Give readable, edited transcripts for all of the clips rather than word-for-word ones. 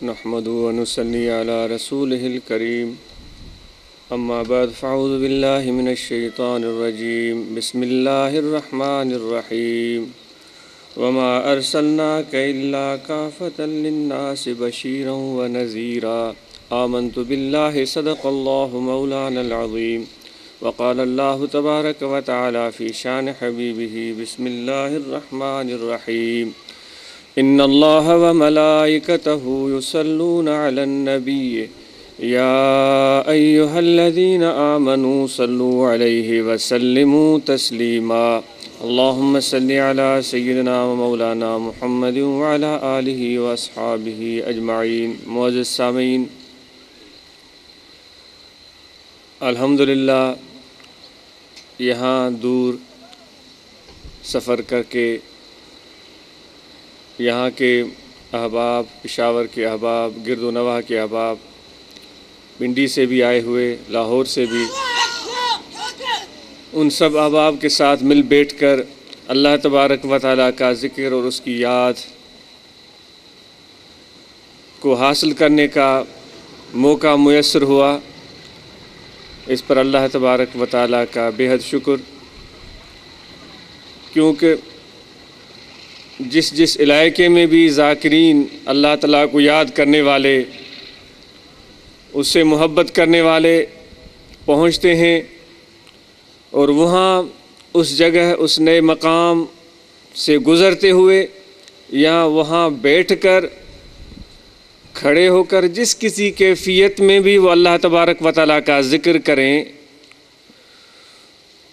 نحمده ونصلي على رسوله الكريم أما بعد فأعوذ بالله من الشيطان الرجيم بسم الله الرحمن الرحيم وما أرسلناك إلا كافة للناس بشيرا ونذيرا آمنت بالله صدق الله مولانا العظيم وقال الله تبارك وتعالى في شان حبيبه بسم الله الرحمن الرحيم إن الله وملائكته يصلون على النبي يا أيها الذين آمنوا صلوا عليه وسلموا تسليما اللهم صل على سيدنا ومولانا محمد وعلى آله وأصحابه أجمعين. معزز سامعین، الحمدللہ یہاں دور سفر کر کے یہاں کے احباب، پشاور کے احباب، گرد و نواح کے احباب، پنڈی سے بھی آئے ہوئے، لاہور سے بھی، ان سب احباب کے ساتھ مل بیٹھ کر اللہ تبارک و تعالیٰ کا ذکر اور اس کی یاد کو حاصل کرنے کا موقع میسر ہوا. اس پر اللہ تبارک و تعالیٰ کا بے حد شکر، کیونکہ جس علاقے میں بھی ذاکرین اللہ تعالیٰ کو یاد کرنے والے، اس سے محبت کرنے والے پہنچتے ہیں اور وہاں اس جگہ، اس نئے مقام سے گزرتے ہوئے یا وہاں بیٹھ کر، کھڑے ہو کر، جس کسی کیفیت میں بھی وہ اللہ تبارک و تعالیٰ کا ذکر کریں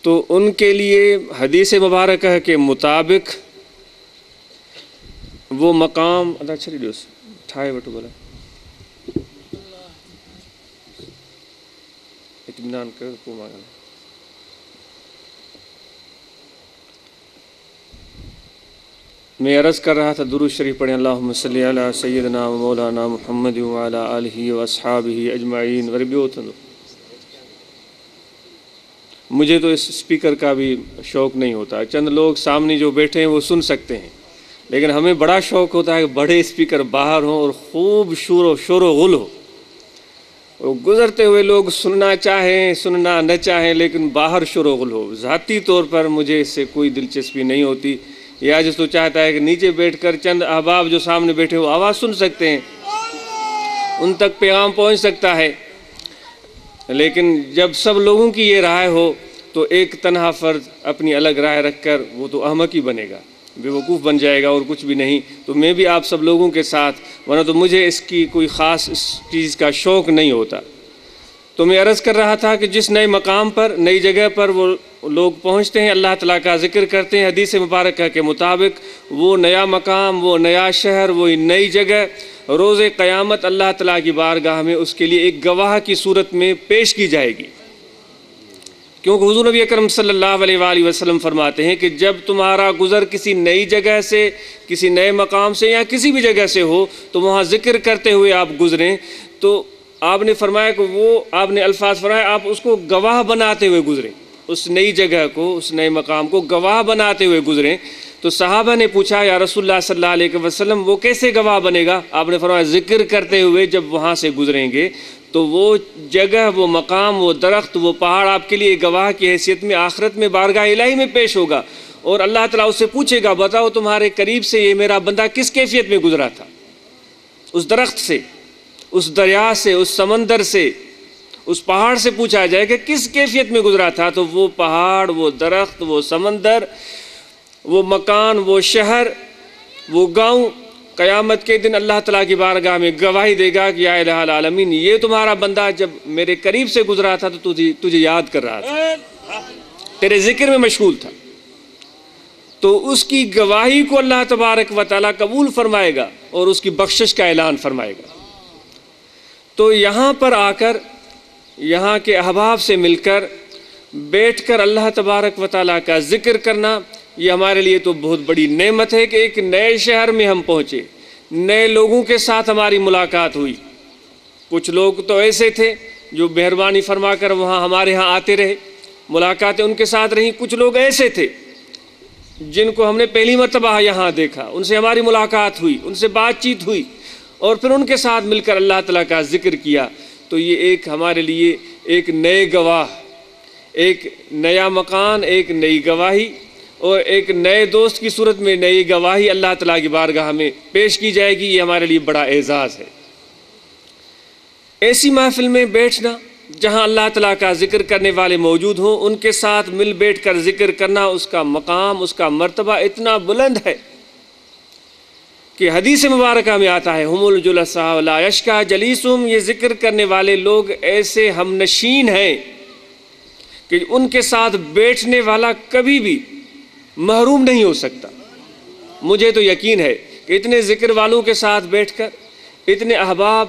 تو ان کے لیے حدیث مبارکہ کے مطابق وہ مقام ادا چھڑی دیوس ٹھائے وٹو بولا اطمینان کر کو مانگا. میں عرض کر رہا تھا درود شریف پڑھیں اللہم صلی علی سیدنا و مولانا محمد وعلی آلہ و اصحابہ اجمعین. مجھے تو اس اسپیکر کا بھی شوق نہیں ہوتا. چند لوگ سامنے جو بیٹھے ہیں وہ سن سکتے ہیں، لیکن ہمیں بڑا شوق ہوتا ہے کہ بڑے اسپیکر باہر ہوں اور خوب شور و غل ہو. وہ گزرتے ہوئے لوگ سننا چاہیں سننا نہ چاہیں، لیکن باہر شور و غل ہو. ذاتی طور پر مجھے اس سے کوئی دلچسپی نہیں ہوتی. یہ آج تو چاہتا ہے کہ نیچے بیٹھ کر چند احباب جو سامنے بیٹھے وہ آواز سن سکتے ہیں، ان تک پیغام پہنچ سکتا ہے. لیکن جب سب لوگوں کی یہ رائے ہو تو ایک تنہا فرد اپنی الگ رائے رکھ کر وہ تو احمق ہی بنے گا، بے وقوف بن جائے گا اور کچھ بھی نہیں. تو میں بھی آپ سب لوگوں کے ساتھ، ورنہ تو مجھے اس کی کوئی خاص اس چیز کا شوق نہیں ہوتا. تو میں عرض کر رہا تھا کہ جس نئے مقام پر، نئی جگہ پر وہ لوگ پہنچتے ہیں، اللہ تعالیٰ کا ذکر کرتے ہیں، حدیث مبارکہ کے مطابق وہ نیا مقام، وہ نیا شہر، وہ نئی جگہ روز قیامت اللہ تعالیٰ کی بارگاہ میں اس کے لیے ایک گواہ کی صورت میں پیش کی جائے گی. کیونکہ حضور نبی اکرم صلی اللہ علیہ وآلہ وسلم فرماتے ہیں کہ جب تمہارا گزر کسی نئی جگہ سے، کسی نئے مقام سے یا کسی بھی جگہ سے ہو تو وہاں ذکر کرتے ہوئے آپ گزریں، تو آپ نے فرمایا کہ آپ نے الفاظ فرمایا آپ اس کو گواہ بناتے ہوئے گزریں، اس نئی جگہ کو، اس نئے مقام کو گواہ بناتے ہوئے گزریں. تو صحابہ نے پوچھا یا رسول اللہ صلی اللہ علیہ وسلم وہ کیسے گواہ بنے گا؟ آپ نے فرمایا ذکر کرتے ہوئے جب وہاں سے گزریں گے تو وہ جگہ، وہ مقام، وہ درخت، وہ پہاڑ آپ کے لیے گواہ کی حیثیت میں آخرت میں بارگاہ الہی میں پیش ہوگا، اور اللہ تعالیٰ اس سے پوچھے گا بتاؤ تمہارے قریب سے یہ میرا بندہ کس کیفیت میں گزرا تھا؟ اس درخت سے، اس دریا سے، اس سمندر سے، اس پہاڑ سے پوچھا جائے کہ کس کیفیت میں گزرا تھا. تو وہ پہاڑ، وہ درخت، وہ سمندر، وہ مکان، وہ شہر، وہ گاؤں قیامت کے دن اللہ تعالیٰ کی بارگاہ میں گواہی دے گا کہ یا الہ العالمین یہ تمہارا بندہ جب میرے قریب سے گزرا تھا تو تجھے یاد کر رہا تھا، تیرے ذکر میں مشغول تھا. تو اس کی گواہی کو اللہ تبارک و تعالیٰ قبول فرمائے گا اور اس کی بخشش کا اعلان فرمائے گا. تو یہاں پر آ کر، یہاں کے احباب سے مل کر بیٹھ کر اللہ تبارک و تعالیٰ کا ذکر کرنا، یہ ہمارے لیے تو بہت بڑی نعمت ہے کہ ایک نئے شہر میں ہم پہنچے، نئے لوگوں کے ساتھ ہماری ملاقات ہوئی. کچھ لوگ تو ایسے تھے جو مہربانی فرما کر وہاں ہمارے ہاں آتے رہے، ملاقاتیں ان کے ساتھ رہیں. کچھ لوگ ایسے تھے جن کو ہم نے پہلی مرتبہ یہاں دیکھا، ان سے ہماری ملاقات ہوئی، ان سے بات چیت ہوئی، اور پھر ان کے ساتھ مل کر اللہ تعالیٰ کا ذکر کیا، تو یہ ایک ہمارے لیے ایک نئے گواہ، ایک نیا مکان، ایک نئی گواہی اور ایک نئے دوست کی صورت میں نئی گواہی اللہ تعالیٰ کی بارگاہ میں پیش کی جائے گی۔ یہ ہمارے لیے بڑا اعزاز ہے۔ ایسی محفل میں بیٹھنا جہاں اللہ تعالیٰ کا ذکر کرنے والے موجود ہوں، ان کے ساتھ مل بیٹھ کر ذکر کرنا، اس کا مقام، اس کا مرتبہ اتنا بلند ہے کہ حدیث مبارکہ میں آتا ہے ہم الجلساء لا یشکا جلیسہم، یہ ذکر کرنے والے لوگ ایسے ہم نشین ہیں کہ ان کے ساتھ بیٹھنے والا کبھی بھی محروم نہیں ہو سکتا۔ مجھے تو یقین ہے کہ اتنے ذکر والوں کے ساتھ بیٹھ کر، اتنے احباب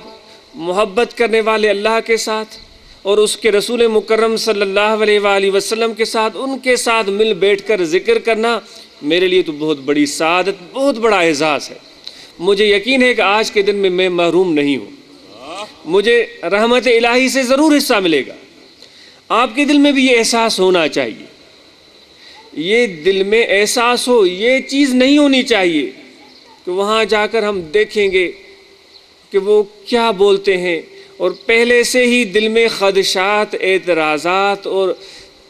محبت کرنے والے اللہ کے ساتھ اور اس کے رسول مکرم صلی اللہ علیہ وآلہ وسلم کے ساتھ، ان کے ساتھ مل بیٹھ کر ذکر کرنا میرے لیے تو بہت بڑی سعادت، بہت بڑا اعزاز ہے۔ مجھے یقین ہے کہ آج کے دن میں محروم نہیں ہوں، مجھے رحمت الہی سے ضرور حصہ ملے گا۔ آپ کے دل میں بھی یہ احساس ہونا چاہیے، یہ دل میں احساس ہو، یہ چیز نہیں ہونی چاہیے کہ وہاں جا کر ہم دیکھیں گے کہ وہ کیا بولتے ہیں، اور پہلے سے ہی دل میں خدشات، اعتراضات اور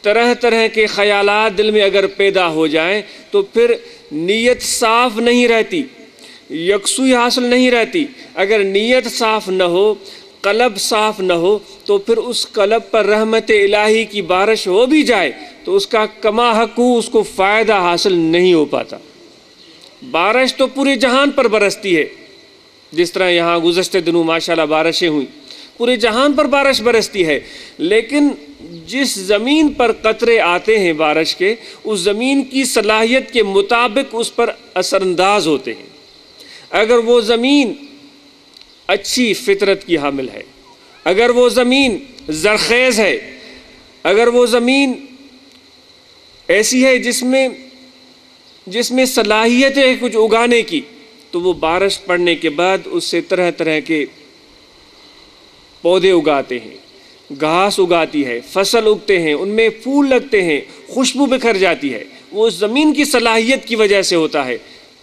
طرح طرح کے خیالات دل میں اگر پیدا ہو جائیں تو پھر نیت صاف نہیں رہتی، یکسوئی حاصل نہیں رہتی۔ اگر نیت صاف نہ ہو، قلب صاف نہ ہو، تو پھر اس قلب پر رحمت الہی کی بارش ہو بھی جائے تو اس کا کما حقو اس کو فائدہ حاصل نہیں ہو پاتا۔ بارش تو پورے جہان پر برستی ہے، جس طرح یہاں گزشتہ دنوں ماشاءاللہ بارشیں ہوئیں، پورے جہان پر بارش برستی ہے، لیکن جس زمین پر قطرے آتے ہیں بارش کے، اس زمین کی صلاحیت کے مطابق اس پر اثر انداز ہوتے ہیں۔ اگر وہ زمین اچھی فطرت کی حامل ہے، اگر وہ زمین زرخیز ہے، اگر وہ زمین ایسی ہے جس میں صلاحیت ہے کچھ اگانے کی، تو وہ بارش پڑنے کے بعد اس سے طرح طرح کے پودے اگاتے ہیں، گھاس اگاتی ہے، فصل اگتے ہیں، ان میں پھول لگتے ہیں، خوشبو بکھر جاتی ہے۔ وہ زمین کی صلاحیت کی وجہ سے ہوتا ہے۔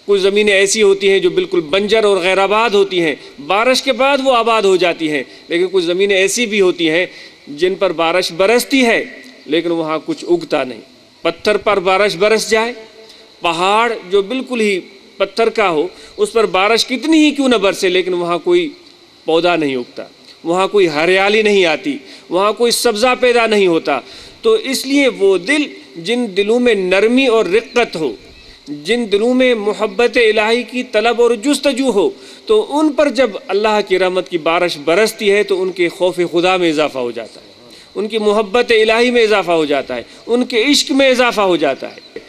کچھ زمینیں ایسی ہوتی ہیں جو بالکل بنجر اور غیر آباد ہوتی ہیں، بارش کے بعد وہ آباد ہو جاتی ہیں، لیکن کچھ زمینیں ایسی بھی ہوتی ہیں جن پر بارش برستی ہے لیکن وہاں کچھ اگتا نہیں۔ پتھر پر بارش برس جائے، پہاڑ جو بالکل ہی پتھر کا ہو، اس پر بارش کتنی ہی کیوں نہ برسے لیکن وہاں کوئی پودا نہیں اگتا، وہاں کوئی ہریالی نہیں آتی، وہاں کوئی سبزہ پیدا نہیں ہوتا۔ تو اس لیے وہ دل جن دلوں میں نرمی اور رقت ہو، جن دلوں میں محبت الہی کی طلب اور جستجو ہو، تو ان پر جب اللہ کی رحمت کی بارش برستی ہے تو ان کے خوف خدا میں اضافہ ہو جاتا ہے، ان کی محبت الہی میں اضافہ ہو جاتا ہے، ان کے عشق میں اضافہ ہو جاتا ہے۔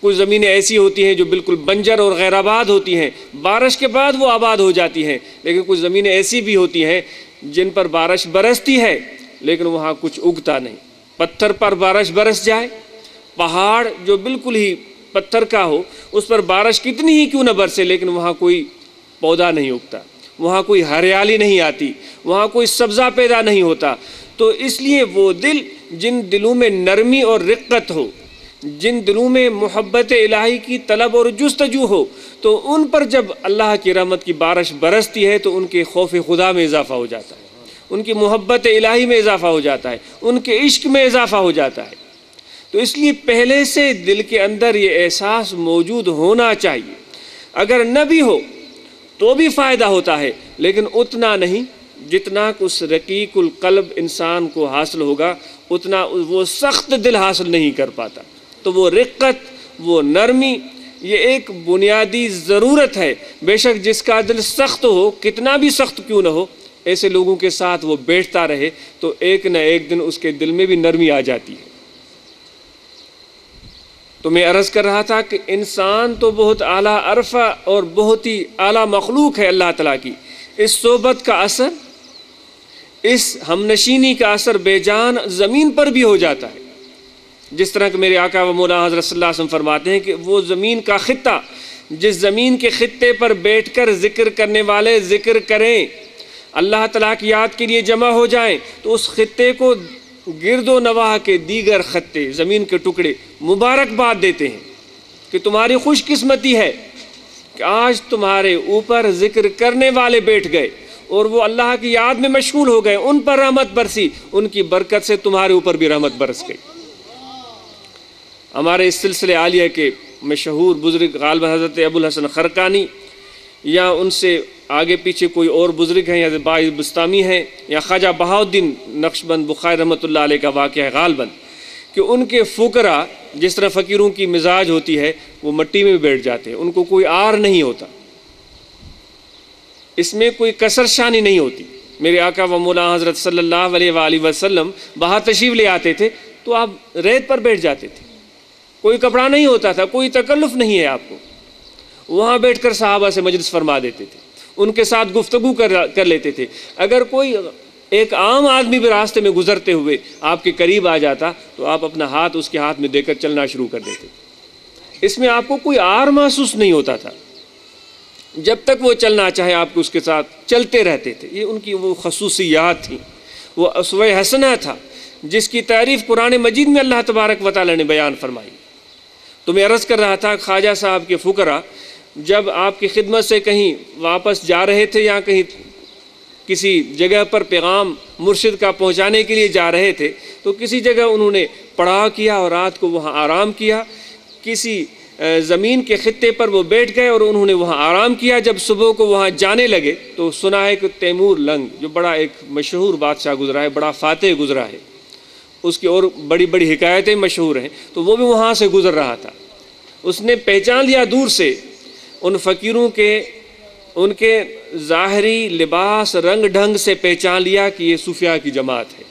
کچھ زمینیں ایسی ہوتی ہیں جو بالکل بنجر اور غیر آباد ہوتی ہیں، بارش کے بعد وہ آباد ہو جاتی ہیں، لیکن کچھ زمینیں ایسی بھی ہوتی ہیں جن پر بارش برستی ہے لیکن وہاں کچھ اگتا نہیں۔ پتھر پر بارش برس جائے، پہاڑ جو بالکل ہی پتھر کا ہو، اس پر بارش کتنی ہی کیوں نہ برسے لیکن وہاں کوئی پودا نہیں اگتا، وہاں کوئی ہریالی نہیں آتی، وہاں کوئی سبزہ پیدا نہیں ہوتا۔ تو اس لیے وہ دل جن دلوں میں نرمی اور رقت ہو، جن دلوں میں محبت الہی کی طلب اور جستجو ہو، تو ان پر جب اللہ کی رحمت کی بارش برستی ہے تو ان کے خوف خدا میں اضافہ ہو جاتا ہے، ان کی محبت الہی میں اضافہ ہو جاتا ہے، ان کے عشق میں اضافہ ہو جاتا ہے۔ تو اس لیے پہلے سے دل کے اندر یہ احساس موجود ہونا چاہیے۔ اگر نہ بھی ہو تو بھی فائدہ ہوتا ہے، لیکن اتنا نہیں جتنا اس رقیق القلب انسان کو حاصل ہوگا، اتنا وہ سخت دل حاصل نہیں کر پاتا۔ تو وہ رقت، وہ نرمی، یہ ایک بنیادی ضرورت ہے۔ بے شک جس کا دل سخت ہو، کتنا بھی سخت کیوں نہ ہو، ایسے لوگوں کے ساتھ وہ بیٹھتا رہے تو ایک نہ ایک دن اس کے دل میں بھی نرمی آ جاتی ہے۔ تو میں عرض کر رہا تھا کہ انسان تو بہت اعلیٰ عرفہ اور بہت ہی اعلیٰ مخلوق ہے اللہ تعالیٰ کی۔ اس صحبت کا اثر، اس ہم نشینی کا اثر بے جان زمین پر بھی ہو جاتا ہے۔ جس طرح کہ میرے آقا و مولا حضرت صلی اللہ علیہ وسلم فرماتے ہیں کہ وہ زمین کا خطہ، جس زمین کے خطے پر بیٹھ کر ذکر کرنے والے ذکر کریں، اللہ تعالیٰ کی یاد کے لیے جمع ہو جائیں، تو اس خطے کو گرد و نواح کے دیگر خطے، زمین کے ٹکڑے مبارکباد دیتے ہیں کہ تمہاری خوش قسمتی ہے کہ آج تمہارے اوپر ذکر کرنے والے بیٹھ گئے اور وہ اللہ کی یاد میں مشغول ہو گئے، ان پر رحمت برسی، ان کی برکت سے تمہارے اوپر بھی رحمت برس گئی۔ ہمارے اس سلسلے عالیہ کے مشہور بزرگ غالباً حضرت ابوالحسن خرقانی یا ان سے آگے پیچھے کوئی اور بزرگ ہیں، یا باعث بستامی ہیں، یا خواجہ بہاؤالدین نقشبند بخاری رحمۃ اللہ علیہ کا واقعہ ہے غالباً، کہ ان کے فقراء جس طرح فقیروں کی مزاج ہوتی ہے وہ مٹی میں بیٹھ جاتے ہیں، ان کو کوئی آر نہیں ہوتا، اس میں کوئی کسر شانی نہیں ہوتی۔ میرے آقا و مولا حضرت صلی اللہ علیہ وآلہ وسلم باہر تشریف لے آتے تھے تو آپ ریت پر بیٹھ جاتے تھے، کوئی کپڑا نہیں ہوتا تھا، کوئی تکلف نہیں ہے آپ کو، وہاں بیٹھ کر صحابہ سے مجلس فرما دیتے تھے، ان کے ساتھ گفتگو کر لیتے تھے۔ اگر کوئی ایک عام آدمی بھی راستے میں گزرتے ہوئے آپ کے قریب آ جاتا تو آپ اپنا ہاتھ اس کے ہاتھ میں دے کر چلنا شروع کر دیتے تھے، اس میں آپ کو کوئی آر محسوس نہیں ہوتا تھا، جب تک وہ چلنا چاہے آپ کو اس کے ساتھ چلتے رہتے تھے۔ یہ ان کی وہ خصوصیات تھیں، وہ اسوہ حسنہ تھا جس کی تعریف قرآن مجید میں اللہ تبارک و تعالی نے بیان فرمائی۔ تو میں عرض کر رہا تھا خواجہ صاحب کے فقراء جب آپ کی خدمت سے کہیں واپس جا رہے تھے یا کہیں کسی جگہ پر پیغام مرشد کا پہنچانے کے لیے جا رہے تھے تو کسی جگہ انہوں نے پڑاؤ کیا اور رات کو وہاں آرام کیا، کسی زمین کے خطے پر وہ بیٹھ گئے اور انہوں نے وہاں آرام کیا۔ جب صبح کو وہاں جانے لگے تو سنا ہے کہ تیمور لنگ جو بڑا ایک مشہور بادشاہ گزرا ہے، بڑا فاتح گزرا ہے، اس کی اور بڑی بڑی حکایتیں مشہور ہیں، تو وہ بھی وہاں سے گزر رہا تھا۔ اس نے پہچان لیا دور سے ان فقیروں کے، ان کے ظاہری لباس رنگ ڈھنگ سے پہچان لیا کہ یہ صوفیاء کی جماعت ہے،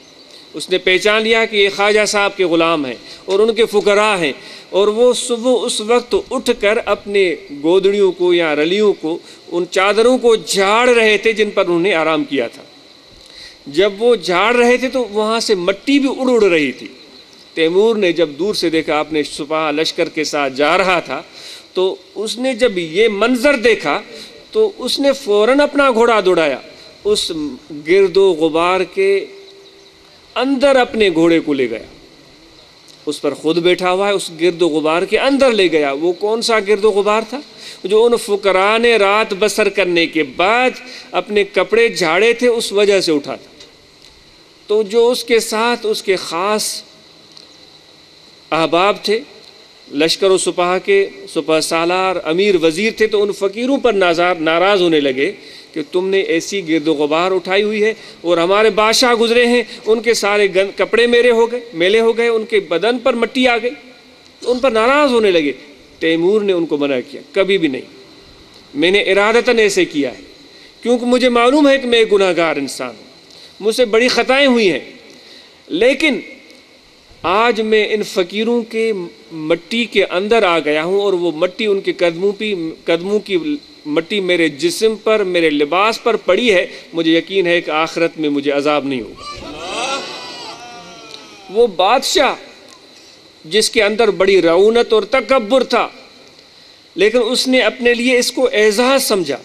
اس نے پہچان لیا کہ یہ خواجہ صاحب کے غلام ہیں اور ان کے فقراء ہیں، اور وہ صبح اس وقت اٹھ کر اپنے گودڑیوں کو یا رلیوں کو، ان چادروں کو جھاڑ رہے تھے جن پر انہوں نے آرام کیا تھا۔ جب وہ جھاڑ رہے تھے تو وہاں سے مٹی بھی اڑ رہی تھی۔ تیمور نے جب دور سے دیکھا اپنے سپاہ لشکر کے ساتھ جا رہا تھا تو اس نے جب یہ منظر دیکھا تو اس نے فوراً اپنا گھوڑا دوڑایا، اس گرد و غبار کے اندر اپنے گھوڑے کو لے گیا، اس پر خود بیٹھا ہوا ہے، اس گرد و غبار کے اندر لے گیا۔ وہ کون سا گرد و غبار تھا؟ جو ان فقراء نے رات بسر کرنے کے بعد اپنے کپڑے جھاڑے تھے اس وجہ سے اٹھا تھا۔ تو جو اس کے ساتھ اس کے خاص احباب تھے، لشکر و سپاہ کے سپہ سالار امیر وزیر تھے، تو ان فقیروں پر ناراض ہونے لگے کہ تم نے ایسی گرد و غبار اٹھائی ہوئی ہے، اور ہمارے بادشاہ گزرے ہیں ان کے سارے کپڑے میلے ہو گئے، ان کے بدن پر مٹی آ گئی، ان پر ناراض ہونے لگے۔ تیمور نے ان کو منع کیا، کبھی بھی نہیں، میں نے ارادتاً ایسے کیا ہے کیونکہ مجھے معلوم ہے کہ میں ایک گناہ گار انسان ہوں، مجھ سے بڑی خطائیں ہوئی ہیں، لیکن آج میں ان فقیروں کے مٹی کے اندر آ گیا ہوں اور وہ مٹی ان کے قدموں کی مٹی میرے جسم پر، میرے لباس پر پڑی ہے، مجھے یقین ہے کہ آخرت میں مجھے عذاب نہیں ہوگا۔ وہ بادشاہ جس کے اندر بڑی رعونت اور تکبر تھا، لیکن اس نے اپنے لیے اس کو اعزاز سمجھا،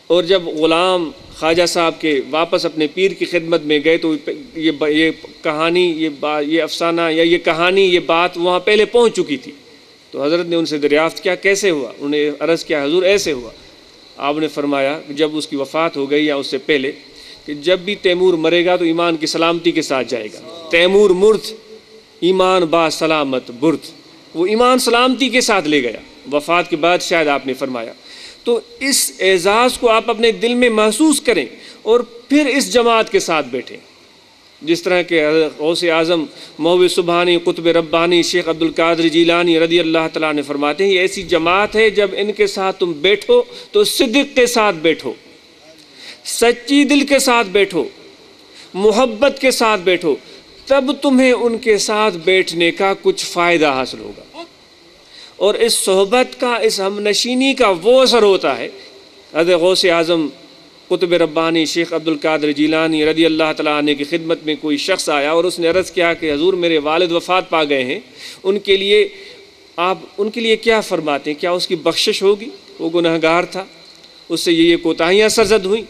اور جب غلام خواجہ صاحب کے واپس اپنے پیر کی خدمت میں گئے تو یہ کہانی، یہ افسانہ یا یہ کہانی، یہ بات وہاں پہلے پہنچ چکی تھی۔ تو حضرت نے ان سے دریافت کیا کیسے ہوا؟ انہوں نے عرض کیا حضور ایسے ہوا۔ آپ نے فرمایا کہ جب اس کی وفات ہو گئی یا اس سے پہلے کہ جب بھی تیمور مرے گا تو ایمان کی سلامتی کے ساتھ جائے گا۔ تیمور مرد ایمان با سلامت برد، وہ ایمان سلامتی کے ساتھ لے گیا۔ وفات کے بعد شاید آپ نے فرمایا۔ تو اس اعزاز کو آپ اپنے دل میں محسوس کریں اور پھر اس جماعت کے ساتھ بیٹھیں، جس طرح کہ غوث اعظم مولوی سبحانی قطب ربانی شیخ عبد القادر جیلانی رضی اللہ تعالیٰ نے فرماتے ہیں یہ ایسی جماعت ہے جب ان کے ساتھ تم بیٹھو تو صدق کے ساتھ بیٹھو، سچی دل کے ساتھ بیٹھو، محبت کے ساتھ بیٹھو، تب تمہیں ان کے ساتھ بیٹھنے کا کچھ فائدہ حاصل ہوگا۔ اور اس صحبت کا، اس ہم نشینی کا وہ اثر ہوتا ہے۔ حضرت غوث اعظم قطب ربانی شیخ عبد القادر جیلانی رضی اللہ تعالیٰ عنہ کی خدمت میں کوئی شخص آیا اور اس نے عرض کیا کہ حضور میرے والد وفات پا گئے ہیں، ان کے لیے آپ ان کے لیے کیا فرماتے ہیں؟ کیا اس کی بخشش ہوگی؟ وہ گناہ گار تھا، اس سے یہ کوتاہیاں سرزد ہوئیں۔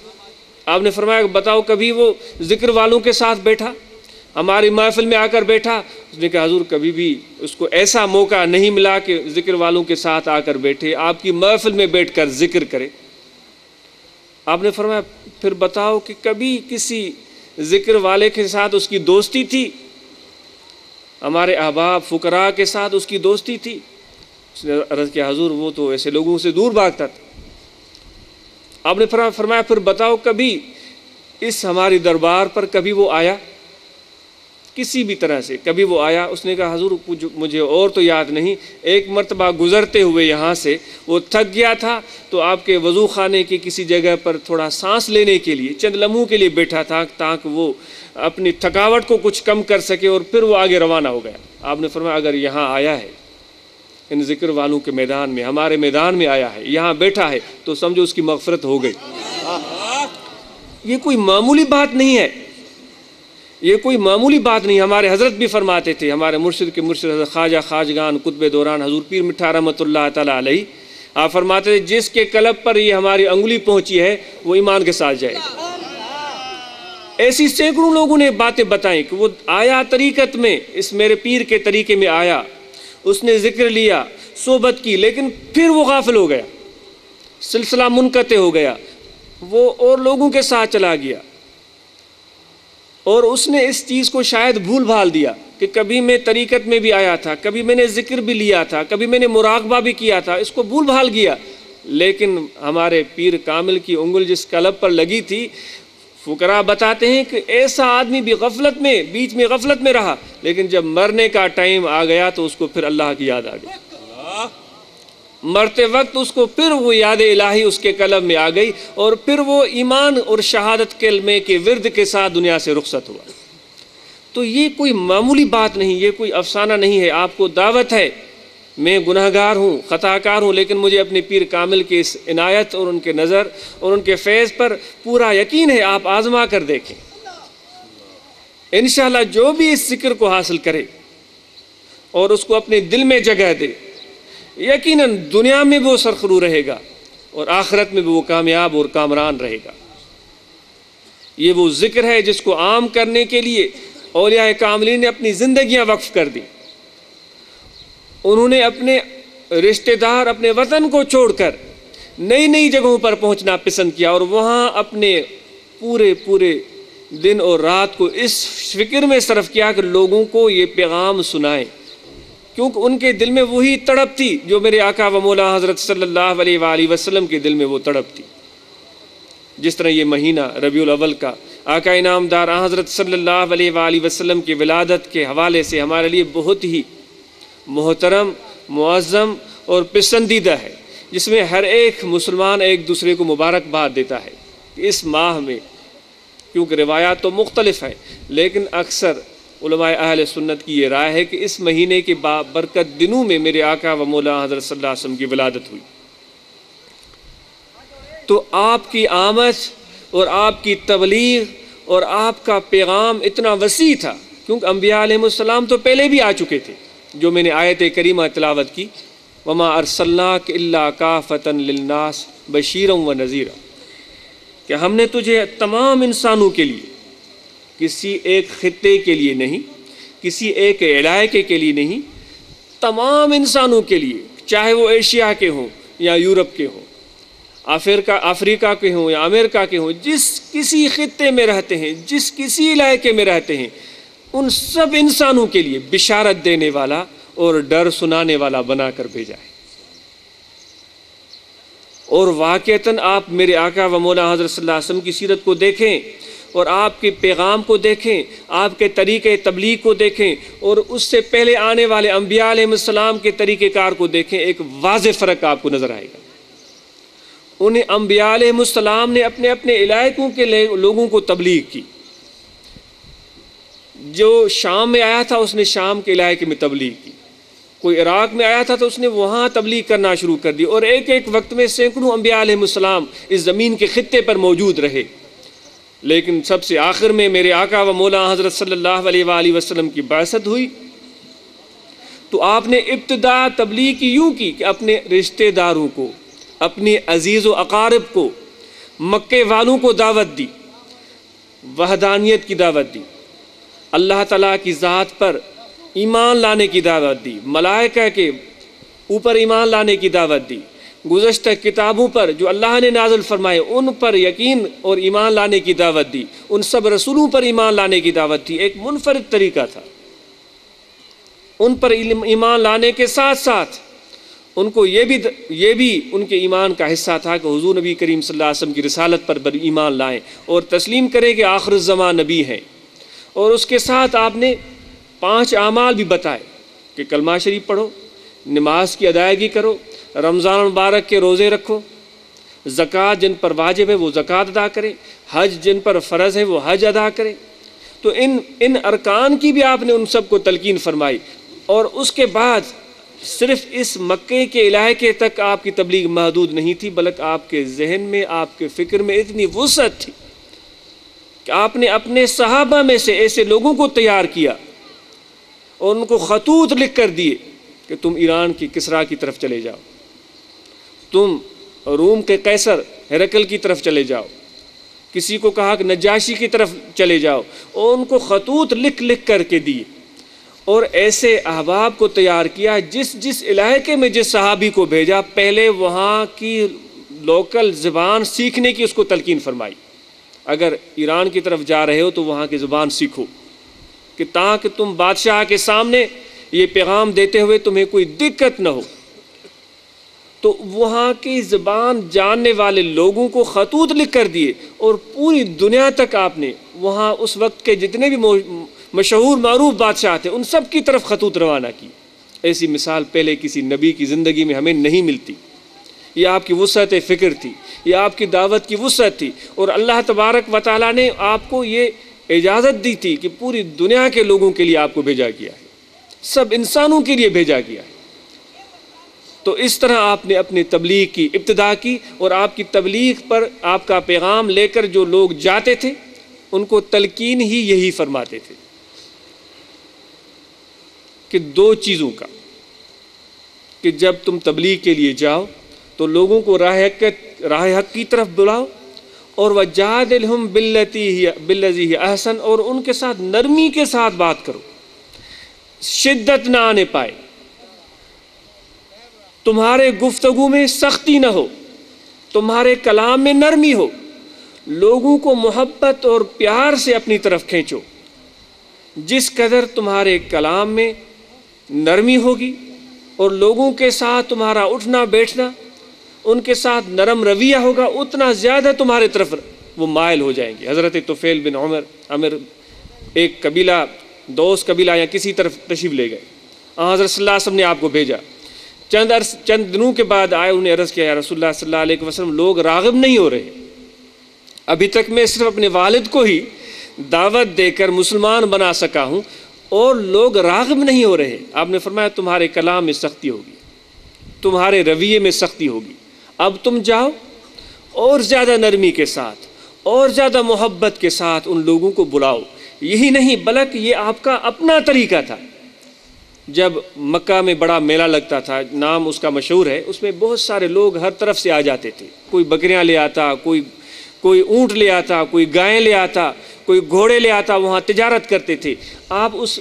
آپ نے فرمایا کہ بتاؤ کبھی وہ ذکر والوں کے ساتھ بیٹھا، ہماری محفل میں آ کر بیٹھا، اس نے کہا حضور کبھی بھی اس کو ایسا موقع نہیں ملا کہ ذکر والوں کے ساتھ آ کر بیٹھے، آپ کی محفل میں بیٹھ کر ذکر کرے۔ آپ نے فرمایا پھر بتاؤ کہ کبھی کسی ذکر والے کے ساتھ اس کی دوستی تھی؟ ہمارے احباب فقراء کے ساتھ اس کی دوستی تھی؟ اس نے عرض کیا حضور وہ تو ایسے لوگوں سے دور بھاگتا تھا۔ آپ نے فرمایا پھر بتاؤ کبھی اس ہماری دربار پر کبھی وہ آیا؟ کسی بھی طرح سے کبھی وہ آیا؟ اس نے کہا حضور مجھے اور تو یاد نہیں، ایک مرتبہ گزرتے ہوئے یہاں سے وہ تھک گیا تھا تو آپ کے وضو خانے کی کسی جگہ پر تھوڑا سانس لینے کے لیے چند لمحوں کے لیے بیٹھا تھا تاکہ وہ اپنی تھکاوٹ کو کچھ کم کر سکے اور پھر وہ آگے روانہ ہو گیا۔ آپ نے فرمایا اگر یہاں آیا ہے ان ذکر والوں کے میدان میں، ہمارے میدان میں آیا ہے، یہاں بیٹھا ہے، تو سمجھو اس کی مغفرت ہو گئی۔ یہ کوئی معمولی بات نہیں ہے، یہ کوئی معمولی بات نہیں۔ ہمارے حضرت بھی فرماتے تھے، ہمارے مرشد کے مرشد حضرت خواجہ خواجگان قطب دوران حضور پیر مٹھا رحمۃ اللہ تعالیٰ علیہ، آپ فرماتے تھے جس کے قلب پر یہ ہماری انگلی پہنچی ہے وہ ایمان کے ساتھ جائے گا۔ ایسی سینکڑوں لوگوں نے باتیں بتائیں کہ وہ آیا طریقت میں، اس میرے پیر کے طریقے میں آیا، اس نے ذکر لیا، صحبت کی، لیکن پھر وہ غافل ہو گیا، سلسلہ منقطع ہو گیا، وہ اور لوگوں کے ساتھ چلا گیا، اور اس نے اس چیز کو شاید بھول بھال دیا کہ کبھی میں طریقت میں بھی آیا تھا، کبھی میں نے ذکر بھی لیا تھا، کبھی میں نے مراقبہ بھی کیا تھا، اس کو بھول بھال گیا۔ لیکن ہمارے پیر کامل کی انگل جس قلب پر لگی تھی، فقراء بتاتے ہیں کہ ایسا آدمی بھی غفلت میں، بیچ میں غفلت میں رہا، لیکن جب مرنے کا ٹائم آ گیا تو اس کو پھر اللہ کی یاد آ گئی۔ مرتے وقت اس کو پھر وہ یاد الہی اس کے قلب میں آ گئی، اور پھر وہ ایمان اور شہادت کلمے کے ورد کے ساتھ دنیا سے رخصت ہوا۔ تو یہ کوئی معمولی بات نہیں، یہ کوئی افسانہ نہیں ہے۔ آپ کو دعوت ہے، میں گناہگار ہوں، خطا کار ہوں، لیکن مجھے اپنے پیر کامل کی اس عنایت اور ان کے نظر اور ان کے فیض پر پورا یقین ہے، آپ آزما کر دیکھیں۔ انشاءاللہ جو بھی اس ذکر کو حاصل کرے اور اس کو اپنے دل میں جگہ دے، یقیناً دنیا میں بھی وہ سرخرو رہے گا اور آخرت میں بھی وہ کامیاب اور کامران رہے گا۔ یہ وہ ذکر ہے جس کو عام کرنے کے لیے اولیاء کاملین نے اپنی زندگیاں وقف کر دی۔ انہوں نے اپنے رشتہ دار، اپنے وطن کو چھوڑ کر نئی نئی جگہوں پر پہنچنا پسند کیا، اور وہاں اپنے پورے دن اور رات کو اس فکر میں صرف کیا کہ لوگوں کو یہ پیغام سنائیں، کیونکہ ان کے دل میں وہی تڑپ تھی جو میرے آقا و مولا حضرت صلی اللہ علیہ وآلہ وسلم کے دل میں وہ تڑپ تھی۔ جس طرح یہ مہینہ ربیع الاول کا آقا انعامدار حضرت صلی اللہ علیہ وآلہ وسلم کی ولادت کے حوالے سے ہمارے لیے بہت ہی محترم، معظم اور پسندیدہ ہے، جس میں ہر ایک مسلمان ایک دوسرے کو مبارکباد دیتا ہے۔ اس ماہ میں کیونکہ روایات تو مختلف ہیں، لیکن اکثر علماء اہل سنت کی یہ رائے ہے کہ اس مہینے کے بابرکت دنوں میں میرے آقا و مولا حضرت صلی اللہ علیہ وسلم کی ولادت ہوئی۔ تو آپ کی آمد اور آپ کی تبلیغ اور آپ کا پیغام اتنا وسیع تھا، کیونکہ انبیاء علیہ السلام تو پہلے بھی آ چکے تھے، جو میں نے آیت کریمہ تلاوت کی، وَمَا أَرْسَلْنَاكَ إِلَّا كَافَةً لِلنَّاسِ بَشِيرًا وَنَذِيرًا، کہ ہم نے تجھے تمام انسانوں کے لیے، کسی ایک خطے کے لیے نہیں، کسی ایک علاقے کے لیے نہیں، تمام انسانوں کے لیے، چاہے وہ ایشیا کے ہوں یا یورپ کے ہوں، افریقہ کے ہوں یا امریکہ کے ہوں، جس کسی خطے میں رہتے ہیں، جس کسی علاقے میں رہتے ہیں، ان سب انسانوں کے لیے بشارت دینے والا اور ڈر سنانے والا بنا کر بھیجا ہے۔ اور واقعتاً آپ میرے آقا و مولا حضرت صلی اللہ علیہ وسلم کی سیرت کو دیکھیں اور آپ کے پیغام کو دیکھیں، آپ کے طریقے تبلیغ کو دیکھیں، اور اس سے پہلے آنے والے انبیاء علیہ السلام کے طریقہ کار کو دیکھیں، ایک واضح فرق آپ کو نظر آئے گا۔ انہیں انبیاء علیہ السلام نے اپنے اپنے علاقوں کے لوگوں کو تبلیغ کی۔ جو شام میں آیا تھا اس نے شام کے علاقے میں تبلیغ کی، کوئی عراق میں آیا تھا تو اس نے وہاں تبلیغ کرنا شروع کر دی، اور ایک ایک وقت میں سینکڑوں انبیاء علیہ السلام اس زمین کے خطے پر موجود رہے۔ لیکن سب سے آخر میں میرے آقا و مولا حضرت صلی اللہ علیہ وآلہ وسلم کی بعثت ہوئی، تو آپ نے ابتدا تبلیغ کی یوں کی کہ اپنے رشتہ داروں کو، اپنی عزیز و اقارب کو، مکے والوں کو دعوت دی، وحدانیت کی دعوت دی، اللہ تعالیٰ کی ذات پر ایمان لانے کی دعوت دی، ملائکہ کے اوپر ایمان لانے کی دعوت دی، گزشتہ کتابوں پر جو اللہ نے نازل فرمائے ان پر یقین اور ایمان لانے کی دعوت دی، ان سب رسولوں پر ایمان لانے کی دعوت تھی۔ ایک منفرد طریقہ تھا۔ ان پر ایمان لانے کے ساتھ ساتھ ان کو یہ بھی ان کے ایمان کا حصہ تھا کہ حضور نبی کریم صلی اللہ علیہ وسلم کی رسالت پر ایمان لائیں اور تسلیم کریں کہ آخر الزمان نبی ہیں۔ اور اس کے ساتھ آپ نے 5 اعمال بھی بتائے کہ کلمہ شریف پڑھو، نماز کی ادائیگی کرو، رمضان مبارک کے روزے رکھو، زکوٰۃ جن پر واجب ہے وہ زکوٰۃ ادا کریں، حج جن پر فرض ہے وہ حج ادا کریں۔ تو ان ارکان کی بھی آپ نے ان سب کو تلقین فرمائی۔ اور اس کے بعد صرف اس مکے کے علاقے تک آپ کی تبلیغ محدود نہیں تھی، بلکہ آپ کے ذہن میں، آپ کے فکر میں اتنی وسعت تھی کہ آپ نے اپنے صحابہ میں سے ایسے لوگوں کو تیار کیا اور ان کو خطوط لکھ کر دیے کہ تم ایران کی کسریٰ کی طرف چلے جاؤ، تم روم کے قیصر ہرقل کی طرف چلے جاؤ، کسی کو کہا کہ نجاشی کی طرف چلے جاؤ، اور ان کو خطوط لکھ کر کے دیے اور ایسے احباب کو تیار کیا جس علاقے میں جس صحابی کو بھیجا پہلے وہاں کی لوکل زبان سیکھنے کی اس کو تلقین فرمائی۔ اگر ایران کی طرف جا رہے ہو تو وہاں کی زبان سیکھو کہ تاکہ تم بادشاہ کے سامنے یہ پیغام دیتے ہوئے تمہیں کوئی دقت نہ ہو۔ تو وہاں کی زبان جاننے والے لوگوں کو خطوط لکھ کر دیے اور پوری دنیا تک آپ نے وہاں اس وقت کے جتنے بھی مشہور معروف بادشاہ تھے ان سب کی طرف خطوط روانہ کی۔ ایسی مثال پہلے کسی نبی کی زندگی میں ہمیں نہیں ملتی۔ یہ آپ کی وسعت فکر تھی، یہ آپ کی دعوت کی وسعت تھی، اور اللہ تبارک و تعالیٰ نے آپ کو یہ اجازت دی تھی کہ پوری دنیا کے لوگوں کے لیے آپ کو بھیجا گیا ہے، سب انسانوں کے لیے بھیجا گیا ہے۔ تو اس طرح آپ نے اپنی تبلیغ کی ابتدا کی، اور آپ کی تبلیغ پر آپ کا پیغام لے کر جو لوگ جاتے تھے ان کو تلقین ہی یہی فرماتے تھے کہ 2 چیزوں کا، کہ جب تم تبلیغ کے لیے جاؤ تو لوگوں کو راہ حق کی طرف بلاؤ، اور وَجَادِلْهُمْ بِالَّتِي هِيَ أَحْسَنُ، اور ان کے ساتھ نرمی کے ساتھ بات کرو، شدت نہ آنے پائے، تمہارے گفتگو میں سختی نہ ہو، تمہارے کلام میں نرمی ہو، لوگوں کو محبت اور پیار سے اپنی طرف کھینچو۔ جس قدر تمہارے کلام میں نرمی ہوگی اور لوگوں کے ساتھ تمہارا اٹھنا بیٹھنا ان کے ساتھ نرم رویہ ہوگا، اتنا زیادہ تمہارے طرف وہ مائل ہو جائیں گے۔ حضرت طفیل بن عمر ایک قبیلہ، دوست قبیلہ یا کسی طرف تشریف لے گئے، حضرت صلی اللہ علیہ وسلم نے آپ کو بھیجا، چند دنوں کے بعد آئے، انہیں عرض کیا یا رسول اللہ صلی اللہ علیہ وسلم لوگ راغب نہیں ہو رہے، ابھی تک میں صرف اپنے والد کو ہی دعوت دے کر مسلمان بنا سکا ہوں اور لوگ راغب نہیں ہو رہے۔ آپ نے فرمایا تمہارے کلام میں سختی ہوگی، تمہارے رویے میں سختی ہوگی، اب تم جاؤ اور زیادہ نرمی کے ساتھ اور زیادہ محبت کے ساتھ ان لوگوں کو بلاؤ۔ یہی نہیں بلکہ یہ آپ کا اپنا طریقہ تھا۔ جب مکہ میں بڑا میلہ لگتا تھا، نام اس کا مشہور ہے، اس میں بہت سارے لوگ ہر طرف سے آ جاتے تھے، کوئی بکریاں لے آتا، کوئی اونٹ لے آتا، کوئی گائیں لے آتا، کوئی گھوڑے لے آتا، وہاں تجارت کرتے تھے۔ آپ اس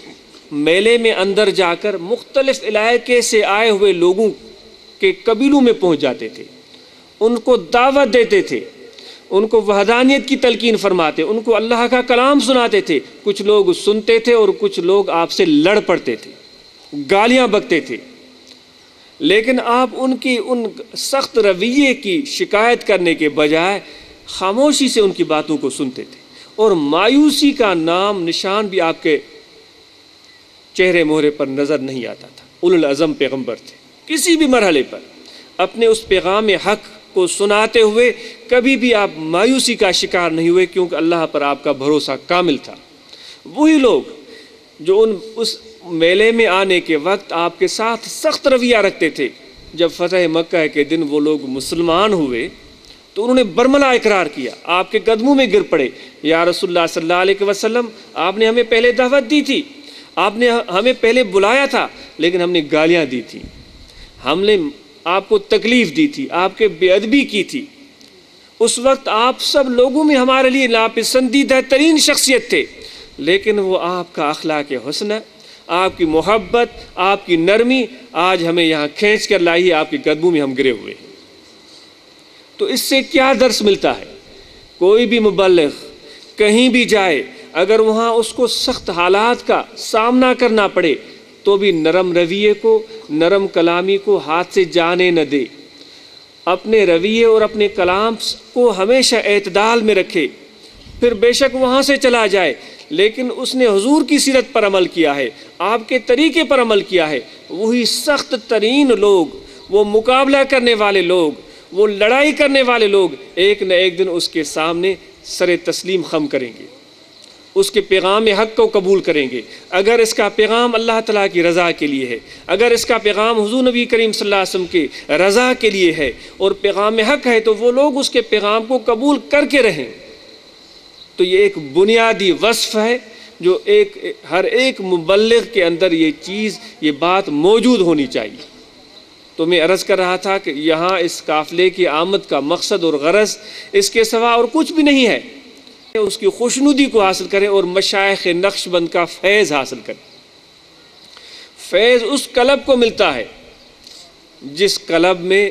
میلے میں اندر جا کر مختلف علاقے سے آئے ہوئے لوگوں کے قبیلوں میں پہنچ جاتے تھے، ان کو دعوت دیتے تھے، ان کو وحدانیت کی تلقین فرماتے، ان کو اللہ کا کلام سناتے تھے۔ کچھ لوگ سنتے تھے اور کچھ لوگ آپ سے لڑ پڑتے تھے، گالیاں بکتے تھے، لیکن آپ ان کی ان سخت رویے کی شکایت کرنے کے بجائے خاموشی سے ان کی باتوں کو سنتے تھے، اور مایوسی کا نام نشان بھی آپ کے چہرے مہرے پر نظر نہیں آتا تھا۔ اولو العزم پیغمبر تھے، کسی بھی مرحلے پر اپنے اس پیغام حق کو سناتے ہوئے کبھی بھی آپ مایوسی کا شکار نہیں ہوئے، کیونکہ اللہ پر آپ کا بھروسہ کامل تھا۔ وہی لوگ جو اس میلے میں آنے کے وقت آپ کے ساتھ سخت رویہ رکھتے تھے، جب فتح مکہ کے دن وہ لوگ مسلمان ہوئے تو انہوں نے برملا اقرار کیا، آپ کے قدموں میں گر پڑے، یا رسول اللہ صلی اللہ علیہ وسلم آپ نے ہمیں پہلے دعوت دی تھی، آپ نے ہمیں پہلے بلایا تھا، لیکن ہم نے گالیاں دی تھیں، ہم نے آپ کو تکلیف دی تھی، آپ کے بے ادبی کی تھی۔ اس وقت آپ سب لوگوں میں ہمارے لیے ناپسندیدہ ترین شخصیت تھے، لیکن وہ آپ کا اخلاق حسن، آپ کی محبت، آپ کی نرمی آج ہمیں یہاں کھینچ کر لائی ہے، آپ کے قدموں میں ہم گرے ہوئے ہیں۔ تو اس سے کیا درس ملتا ہے؟ کوئی بھی مبلغ کہیں بھی جائے، اگر وہاں اس کو سخت حالات کا سامنا کرنا پڑے تو بھی نرم رویے کو، نرم کلامی کو ہاتھ سے جانے نہ دے، اپنے رویے اور اپنے کلام کو ہمیشہ اعتدال میں رکھے۔ پھر بے شک وہاں سے چلا جائے، لیکن اس نے حضور کی سیرت پر عمل کیا ہے، آپ کے طریقے پر عمل کیا ہے، وہی سخت ترین لوگ، وہ مقابلہ کرنے والے لوگ، وہ لڑائی کرنے والے لوگ ایک نہ ایک دن اس کے سامنے سر تسلیم خم کریں گے، اس کے پیغام حق کو قبول کریں گے۔ اگر اس کا پیغام اللہ تعالیٰ کی رضا کے لیے ہے، اگر اس کا پیغام حضور نبی کریم صلی اللہ علیہ وسلم کی رضا کے لیے ہے اور پیغام حق ہے، تو وہ لوگ اس کے پیغام کو قبول کر کے رہیں۔ تو یہ ایک بنیادی وصف ہے جو ہر ایک مبلغ کے اندر یہ چیز، یہ بات موجود ہونی چاہیے۔ تو میں عرض کر رہا تھا کہ یہاں اس قافلے کی آمد کا مقصد اور غرض اس کے سوا اور کچھ بھی نہیں ہے، اس کی خوشنودی کو حاصل کریں اور مشائخ نقش بند کا فیض حاصل کریں۔ فیض اس قلب کو ملتا ہے جس قلب میں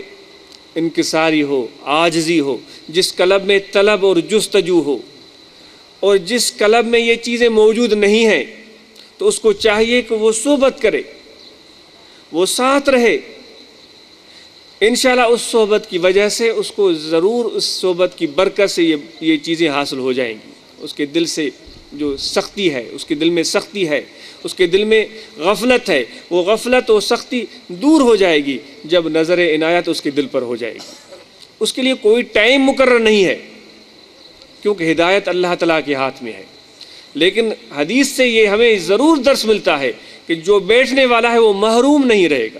انکساری ہو، عاجزی ہو، جس قلب میں طلب اور جستجو ہو، اور جس قلب میں یہ چیزیں موجود نہیں ہیں تو اس کو چاہیے کہ وہ صحبت کرے، وہ ساتھ رہے۔ انشاءاللہ اس صحبت کی وجہ سے اس کو ضرور اس صحبت کی برکت سے یہ چیزیں حاصل ہو جائیں گی۔ اس کے دل سے جو سختی ہے، اس کے دل میں سختی ہے، اس کے دل میں غفلت ہے، وہ غفلت و سختی دور ہو جائے گی جب نظر عنایت اس کے دل پر ہو جائے گی۔ اس کے لیے کوئی ٹائم مقرر نہیں ہے، کیونکہ ہدایت اللہ تعالیٰ کے ہاتھ میں ہے۔ لیکن حدیث سے یہ ہمیں ضرور درس ملتا ہے کہ جو بیٹھنے والا ہے وہ محروم نہیں رہے گا،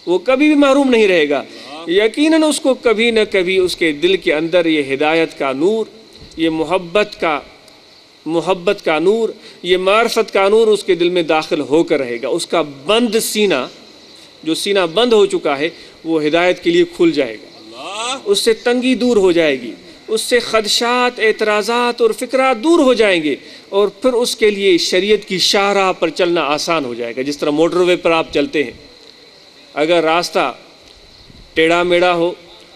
وہ کبھی بھی محروم نہیں رہے گا۔ یقیناً اس کو کبھی نہ کبھی اس کے دل کے اندر یہ ہدایت کا نور، یہ محبت کا نور، یہ معرفت کا نور اس کے دل میں داخل ہو کر رہے گا۔ اس کا بند سینہ، جو سینہ بند ہو چکا ہے، وہ ہدایت کے لیے کھل جائے گا، اس سے تنگی دور ہو جائے گی، اس سے خدشات، اعتراضات اور فکرات دور ہو جائیں گے، اور پھر اس کے لیے شریعت کی شاہراہ پر چلنا آسان ہو جائے گا۔ جس طرح موٹر وے پر آپ چلتے ہیں، اگر راستہ ٹیڑھا میڑھا ہو،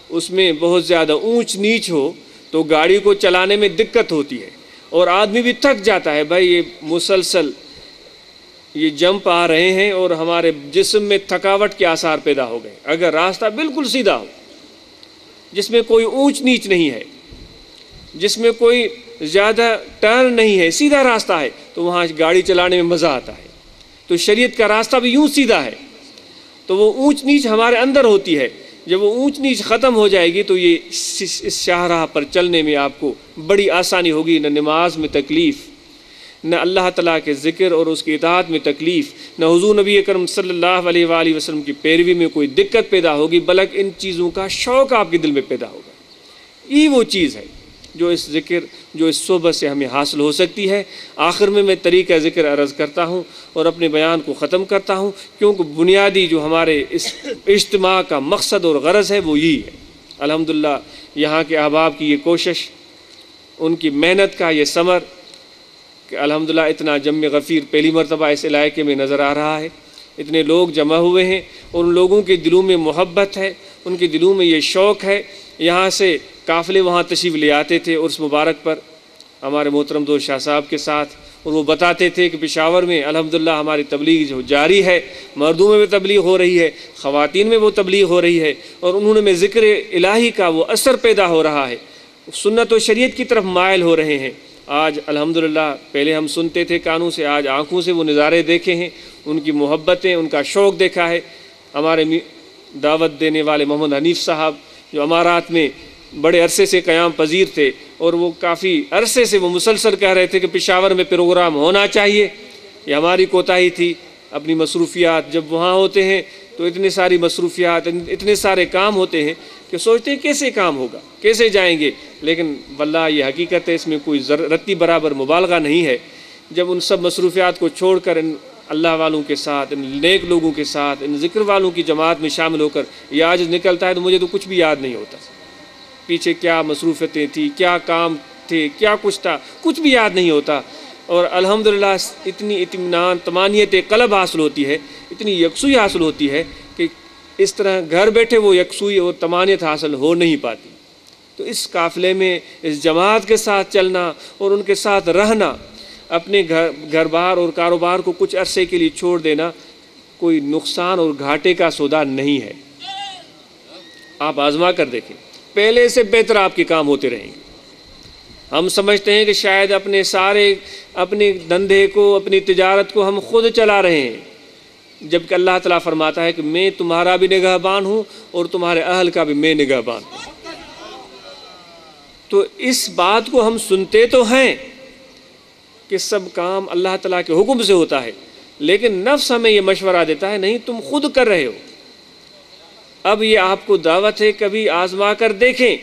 اس میں بہت زیادہ اونچ نیچ ہو تو گاڑی کو چلانے میں دقت ہوتی ہے، اور آدمی بھی تھک جاتا ہے۔ بھائی یہ مسلسل یہ جمپ آ رہے ہیں اور ہمارے جسم میں تھکاوٹ کے آثار پیدا ہو گئے۔ اگر راستہ بالکل سیدھا ہو، جس میں کوئی اونچ نیچ نہیں ہے، جس میں کوئی زیادہ ٹرن نہیں ہے، سیدھا راستہ ہے، تو وہاں گاڑی چلانے میں مزہ آتا ہے۔ تو شریعت کا راستہ بھی یوں سیدھا ہے، تو وہ اونچ نیچ ہمارے اندر ہوتی ہے۔ جب وہ اونچ نیچ ختم ہو جائے گی تو یہ اس شاہراہ پر چلنے میں آپ کو بڑی آسانی ہوگی۔ نہ نماز میں تکلیف، نہ اللہ تعالیٰ کے ذکر اور اس کی اطاعت میں تکلیف، نہ حضور نبی اکرم صلی اللہ علیہ وآلہ وسلم کی پیروی میں کوئی دقت پیدا ہوگی، بلکہ ان چیزوں کا شوق آپ کے دل میں پیدا ہوگا۔ یہ وہ چیز ہے جو اس ذکر، جو اس صحبت سے ہمیں حاصل ہو سکتی ہے۔ آخر میں طریقہ ذکر عرض کرتا ہوں اور اپنے بیان کو ختم کرتا ہوں، کیونکہ بنیادی جو ہمارے اس اجتماع کا مقصد اور غرض ہے وہ یہی ہے۔ الحمدللہ یہاں کے احباب کی یہ کوشش، ان کی محنت کا یہ ثمر کہ الحمدللہ اتنا جمع غفیر پہلی مرتبہ اس علاقے میں نظر آ رہا ہے، اتنے لوگ جمع ہوئے ہیں، اور ان لوگوں کے دلوں میں محبت ہے، ان کے دلوں میں یہ شوق ہے۔ یہاں سے قافلے وہاں تشریف لے آتے تھے عرس مبارک پر ہمارے محترم دوست شاہ صاحب کے ساتھ، اور وہ بتاتے تھے کہ پشاور میں الحمدللہ ہماری تبلیغ جو جاری ہے، مردوں میں بھی تبلیغ ہو رہی ہے، خواتین میں وہ تبلیغ ہو رہی ہے، اور انہوں میں ذکر الہی کا وہ اثر پیدا ہو رہا ہے، سنت و شریعت کی طرف مائل ہو رہے ہیں۔ آج الحمدللہ پہلے ہم سنتے تھے کانوں سے، آج آنکھوں سے وہ نظارے دیکھے ہیں، ان کی محبتیں، ان کا شوق دیکھا ہے۔ ہمارے دعوت دینے والے محمد حنیف صاحب جو امارات میں بڑے عرصے سے قیام پذیر تھے، اور وہ کافی عرصے سے وہ مسلسل کہہ رہے تھے کہ پشاور میں پروگرام ہونا چاہیے۔ یہ ہماری کوتاہی تھی، اپنی مصروفیات، جب وہاں ہوتے ہیں تو اتنی ساری مصروفیات، اتنے سارے کام ہوتے ہیں کہ سوچتے ہیں کیسے کام ہوگا، کیسے جائیں گے، لیکن واللہ یہ حقیقت ہے، اس میں کوئی رتی برابر مبالغہ نہیں ہے۔ جب ان سب مصروفیات کو چھوڑ کر ان اللہ والوں کے ساتھ، ان نیک لوگوں کے ساتھ، ان ذکر والوں کی جماعت میں شامل ہو کر یہ آج نکلتا ہے تو مجھے تو کچھ بھی یاد نہیں ہوتا، پیچھے کیا مصروفیتیں تھیں، کیا کام تھے، کیا کچھ تھا، کچھ بھی یاد نہیں ہوتا۔ اور الحمدللہ اتنی اطمینان طمانینت قلب حاصل ہوتی ہے، اتنی یکسوئی حاصل ہوتی ہے کہ اس طرح گھر بیٹھے وہ یکسوئی اور طمانینت حاصل ہو نہیں پاتی۔ تو اس قافلے میں اس جماعت کے ساتھ چلنا اور ان کے ساتھ رہنا، اپنے گھر بار اور کاروبار کو کچھ عرصے کے لیے چھوڑ دینا کوئی نقصان اور گھاٹے کا سودا نہیں ہے۔ آپ آزما کر دیکھیں، پہلے سے بہتر آپ کے کام ہوتے رہیں گے۔ ہم سمجھتے ہیں کہ شاید اپنے دھندے کو، اپنی تجارت کو ہم خود چلا رہے ہیں، جبکہ اللہ تعالیٰ فرماتا ہے کہ میں تمہارا بھی نگہبان ہوں اور تمہارے اہل کا بھی میں نگہبان ہوں۔ تو اس بات کو ہم سنتے تو ہیں کہ سب کام اللہ تعالیٰ کے حکم سے ہوتا ہے، لیکن نفس ہمیں یہ مشورہ دیتا ہے نہیں، تم خود کر رہے ہو۔ اب یہ آپ کو دعوت ہے، کبھی آزما کر دیکھیں،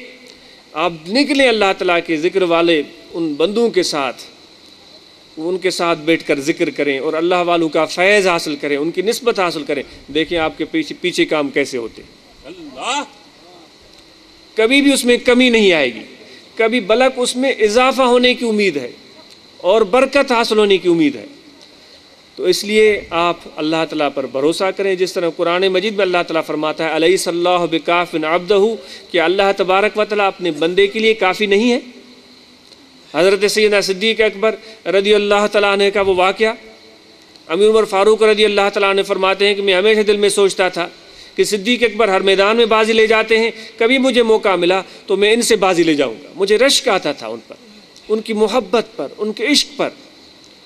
آپ نکلیں اللہ تعالیٰ کے ذکر والے ان بندوں کے ساتھ، ان کے ساتھ بیٹھ کر ذکر کریں اور اللہ والوں کا فیض حاصل کریں، ان کی نسبت حاصل کریں، دیکھیں آپ کے پیچھے کام کیسے ہوتے ہیں۔ اللہ کبھی بھی اس میں کمی نہیں آئے گی، کبھی بلکہ اس میں اضافہ ہونے کی امید ہے اور برکت حاصل ہونے کی امید ہے۔ تو اس لیے آپ اللہ تعالیٰ پر بھروسہ کریں، جس طرح قرآن مجید میں اللہ تعالیٰ فرماتا ہے الیس اللہ بکاف عبدہ، کہ اللہ تبارک و تعالیٰ اپنے بندے کے لیے کافی نہیں ہے۔ حضرت سیدنا صدیق اکبر رضی اللہ تعالیٰ عنہ کا وہ واقعہ، امیر عمر فاروق رضی اللہ تعالیٰ عنہ فرماتے ہیں کہ میں ہمیشہ دل میں سوچتا تھا کہ صدیق اکبر ہر میدان میں بازی لے جاتے ہیں، کبھی مجھے موقع ملا تو میں ان سے بازی لے جاؤں گا۔ مجھے رشک آتا تھا ان پر، ان کی محبت پر، ان کے عشق پر،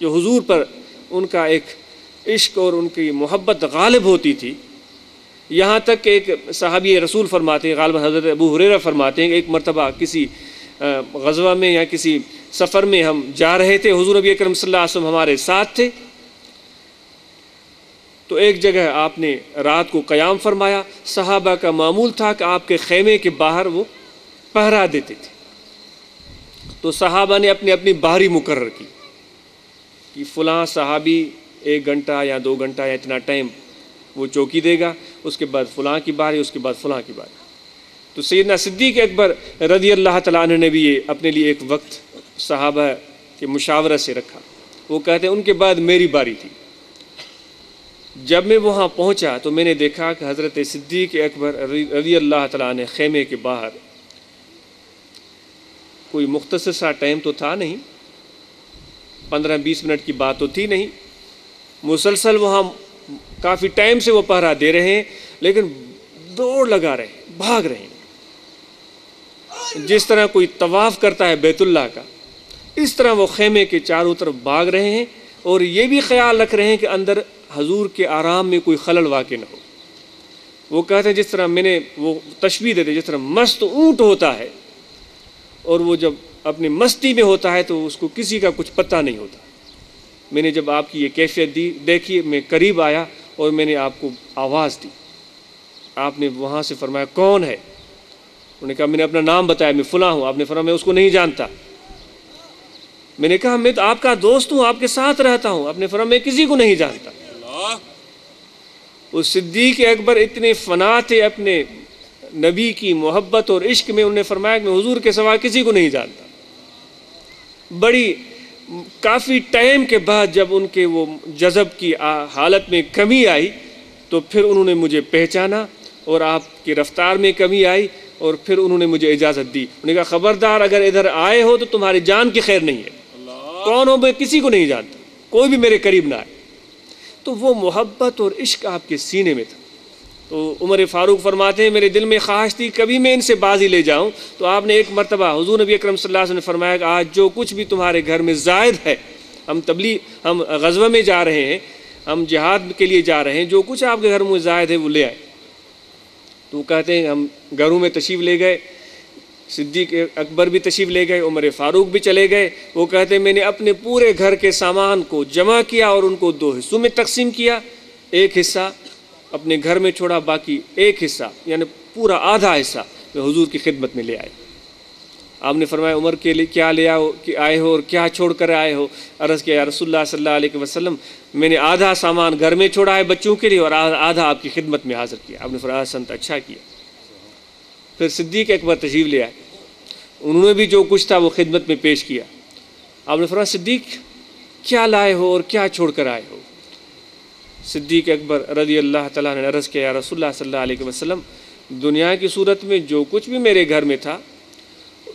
جو حضور پر ان کا ایک عشق اور ان کی محبت غالب ہوتی تھی۔ یہاں تک کہ ایک صحابی رسول فرماتے ہیں، غالباً حضرت ابو ہریرہ فرماتے ہیں کہ ایک مرتبہ کسی غزوہ میں یا کسی سفر میں ہم جا رہے تھے، حضور نبی اکرم صلی اللہ علیہ وسلم ہمارے ساتھ تھے، تو ایک جگہ آپ نے رات کو قیام فرمایا۔ صحابہ کا معمول تھا کہ آپ کے خیمے کے باہر وہ پہرا دیتے تھے، تو صحابہ نے اپنی باری مقرر کی کہ فلاں صحابی 1 گھنٹہ یا 2 گھنٹہ یا اتنا ٹائم وہ چوکی دے گا، اس کے بعد فلاں کی باری، اس کے بعد فلاں کی باری۔ تو سیدنا صدیق اکبر رضی اللہ تعالیٰ عنہ نے بھی یہ اپنے لیے ایک وقت صحابہ کے مشاورت سے رکھا۔ وہ کہتے ہیں ان کے بعد میری باری تھی۔ جب میں وہاں پہنچا تو میں نے دیکھا کہ حضرت صدیق اکبر رضی اللہ تعالیٰ عنہ خیمے کے باہر، کوئی مختصر سا ٹائم تو تھا نہیں، 15-20 منٹ کی بات تو تھی نہیں، مسلسل وہاں کافی ٹائم سے وہ پہرا دے رہے ہیں، لیکن دوڑ لگا رہے ہیں، بھاگ رہے ہیں، جس طرح کوئی طواف کرتا ہے بیت اللہ کا، اس طرح وہ خیمے کے چاروں طرف بھاگ رہے ہیں، اور یہ بھی خیال رکھ رہے ہیں کہ اندر حضور کے آرام میں کوئی خلل واقع نہ ہو۔ وہ کہتے ہیں جس طرح میں نے وہ تشبیہ دیتے، جس طرح مست اونٹ ہوتا ہے اور وہ جب اپنی مستی میں ہوتا ہے تو اس کو کسی کا کچھ پتہ نہیں ہوتا۔ میں نے جب آپ کی یہ کیفیت دیکھی، میں قریب آیا اور میں نے آپ کو آواز دی۔ آپ نے وہاں سے فرمایا کون ہے؟ انہوں نے کہا میں نے اپنا نام بتایا، میں فلاں ہوں۔ آپ نے فرمایا میں اس کو نہیں جانتا۔ میں نے کہا میں تو آپ کا دوست ہوں، آپ کے ساتھ رہتا ہوں۔ آپ نے فرمایا میں کسی کو نہیں جانتا۔ وہ صدیق اکبر اتنے فنا تھے اپنے نبی کی محبت اور عشق میں، انہوں نے فرمایا کہ میں حضور کے سوا کسی کو نہیں جانتا۔ بڑی کافی ٹائم کے بعد جب ان کے وہ جذب کی حالت میں کمی آئی تو پھر انہوں نے مجھے پہچانا، اور آپ کی رفتار میں کمی آئی، اور پھر انہوں نے مجھے اجازت دی۔ انہوں نے کہا خبردار اگر ادھر آئے ہو تو تمہاری جان کی خیر نہیں ہے۔ کون ہو؟ میں کسی کو نہیں جانتا، کوئی بھی میرے قریب نہ آئے۔ تو وہ محبت اور عشق آپ کے سینے میں تھا۔ تو عمر فاروق فرماتے ہیں میرے دل میں خواہش تھی کبھی میں ان سے بازی لے جاؤں، تو آپ نے ایک مرتبہ حضور نبی اکرم صلی اللہ علیہ وسلم نے فرمایا کہ آج جو کچھ بھی تمہارے گھر میں زائد ہے، ہم غزوہ میں جا رہے ہیں، ہم جہاد کے لیے جا رہے ہیں، جو کچھ آپ کے گھر میں زائد ہے وہ لے آئے۔ تو وہ کہتے ہیں ہم گھروں میں تشریف لے گئے، صدیق اکبر بھی تشریف لے گئے، عمر فاروق بھی چلے گئے۔ وہ کہتے ہیں میں نے اپنے پورے گھر کے سامان کو جمع کیا اور ان کو 2 حصوں میں تقسیم کیا، ایک حصہ اپنے گھر میں چھوڑا، باقی ایک حصہ یعنی پورا آدھا حصہ میں حضور کی خدمت میں لے آئے۔ آپ نے فرمایا عمر کے لیے کیا لے آئے ہو اور کیا چھوڑ کر آئے ہو؟ عرض کیا یا رسول اللہ صلی اللہ علیہ وسلم میں نے آدھا سامان گھر میں چھوڑا ہے بچوں کے لیے اور آدھا آپ کی خدمت میں حاضر کیا۔ آپ نے فرمایا سنت اچھا کیا۔ پھر صدیق اکبر تشریف لے آئے، انہوں نے بھی جو کچھ تھا وہ خدمت میں پیش کیا۔ آپ نے فرمایا صدیق کیا لائے ہو اور کیا چھوڑ کر آئے ہو؟ صدیق اکبر رضی اللہ تعالیٰ نے عرض کیا، یا رسول اللہ صلی اللہ علیہ وسلم، دنیا کی صورت میں جو کچھ بھی میرے گھر میں تھا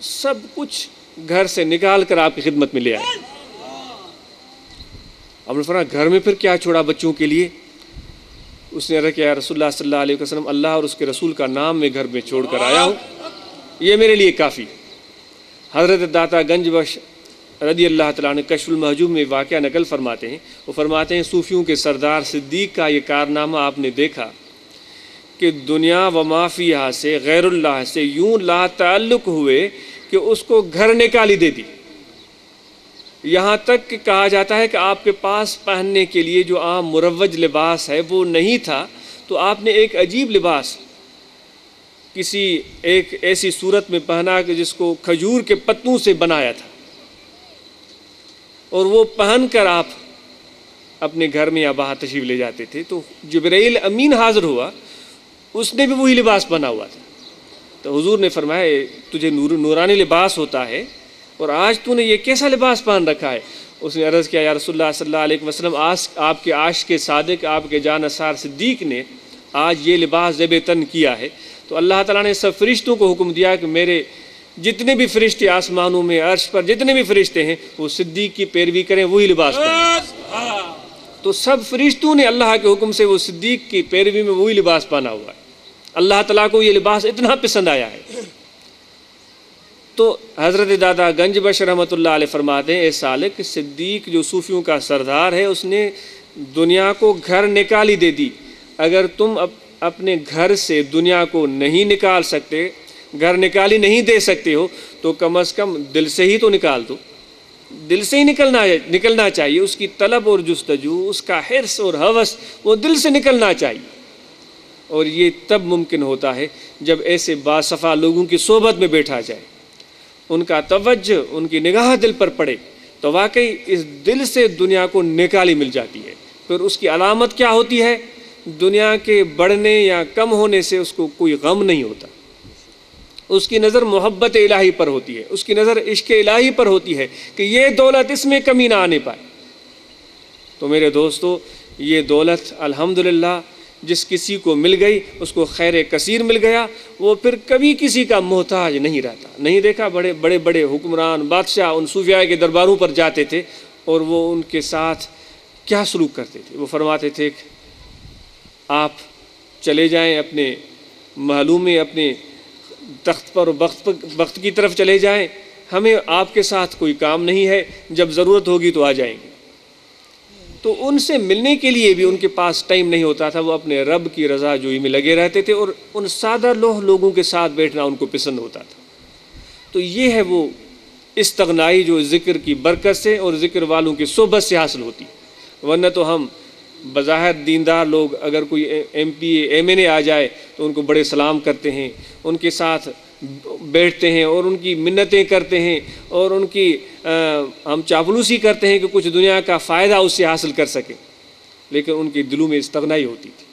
سب کچھ گھر سے نکال کر آپ کی خدمت میں لے آئے۔ آپ نے فرمایا گھر میں پھر کیا چھوڑا بچوں کے لیے؟ اس نے عرض کیا، یا رسول اللہ صلی اللہ علیہ وسلم، اللہ اور اس کے رسول کا نام میں گھر میں چھوڑ کر آیا ہوں، یہ میرے لیے کافی۔ حضرت داتا گنج بخش رضی اللہ تعالیٰ نے کشف المحجوب میں واقعہ نقل فرماتے ہیں، وہ فرماتے ہیں صوفیوں کے سردار صدیق کا یہ کارنامہ آپ نے دیکھا کہ دنیا و ما فیہا سے غیر اللہ سے یوں لا تعلق ہوئے کہ اس کو گھر نکالی دے دی۔ یہاں تک کہ کہا جاتا ہے کہ آپ کے پاس پہننے کے لیے جو عام مروج لباس ہے وہ نہیں تھا، تو آپ نے ایک عجیب لباس کسی ایک ایسی صورت میں پہنا کہ جس کو کھجور کے پتوں سے بنایا تھا، اور وہ پہن کر آپ اپنے گھر میں یا باہر تشریف لے جاتے تھے۔ تو جبرائیل امین حاضر ہوا، اس نے بھی وہی لباس پہنا ہوا تھا، تو حضور نے فرمایا تجھے نورانی لباس ہوتا ہے اور آج تو نے یہ کیسا لباس پہن رکھا ہے؟ اس نے عرض کیا، یا رسول اللہ صلی اللہ علیہ وسلم، آپ کے عاشق صادق آپ کے جانثار صدیق نے آج یہ لباس زیب تن کیا ہے، تو اللہ تعالیٰ نے سب فرشتوں کو حکم دیا کہ میرے جتنے بھی فرشتے آسمانوں میں عرش پر جتنے بھی فرشتے ہیں وہ صدیق کی پیروی کریں، وہی لباس پہنیں۔ تو سب فرشتوں نے اللہ کے حکم سے وہ صدیق کی پیروی میں وہی لباس پہنا ہوا ہے۔ اللہ تعالیٰ کو یہ لباس اتنا پسند آیا ہے۔ تو حضرت دادا گنج بخش رحمۃ اللہ علیہ فرماتے ہیں، اے سالک، صدیق جو صوفیوں کا سردار ہے اس نے دنیا کو گھر نکالی دے دی۔ اگر تم اپنے گھر سے دنیا کو نہیں نکال سکتے، گھر نکالی نہیں دے سکتے ہو، تو کم از کم دل سے ہی تو نکال دو۔ دل سے ہی نکلنا چاہیے، اس کی طلب اور جستجو، اس کا حرص اور ہوس وہ دل سے نکلنا چاہیے۔ اور یہ تب ممکن ہوتا ہے جب ایسے باصفا لوگوں کی صحبت میں بیٹھا جائے، ان کا توجہ، ان کی نگاہ دل پر پڑے، تو واقعی اس دل سے دنیا کو نکالی مل جاتی ہے۔ پھر اس کی علامت کیا ہوتی ہے؟ دنیا کے بڑھنے یا کم ہونے سے اس کو کوئی غم نہیں ہوتا، اس کی نظر محبت الہی پر ہوتی ہے، اس کی نظر عشق الہی پر ہوتی ہے کہ یہ دولت اس میں کمی نہ آنے پائے۔ تو میرے دوستو، یہ دولت الحمدللہ جس کسی کو مل گئی اس کو خیر کثیر مل گیا، وہ پھر کبھی کسی کا محتاج نہیں رہتا۔ نہیں دیکھا بڑے بڑے حکمران بادشاہ ان صوفیاء کے درباروں پر جاتے تھے اور وہ ان کے ساتھ کیا سلوک کرتے تھے؟ وہ فرماتے تھے کہ آپ چلے جائیں اپنے محلوں میں، اپنے تخت پر بخت کی طرف چلے جائیں، ہمیں آپ کے ساتھ کوئی کام نہیں ہے، جب ضرورت ہوگی تو آ جائیں گے۔ تو ان سے ملنے کے لیے بھی ان کے پاس ٹائم نہیں ہوتا تھا، وہ اپنے رب کی رضا جوئی میں لگے رہتے تھے، اور ان سادہ لوگوں کے ساتھ بیٹھنا ان کو پسند ہوتا تھا۔ تو یہ ہے وہ استغنائی جو ذکر کی برکت سے اور ذکر والوں کی صحبت سے حاصل ہوتی، ورنہ تو ہم بظاہر دیندار لوگ اگر کوئی ایم پی ایم این اے آ جائے تو ان کو بڑے سلام کرتے ہیں، ان کے ساتھ بیٹھتے ہیں اور ان کی منتیں کرتے ہیں، اور ان کی ہم چاپلوسی کرتے ہیں کہ کچھ دنیا کا فائدہ اس سے حاصل کر سکیں، لیکن ان کے دلوں میں استغنائی ہوتی تھی۔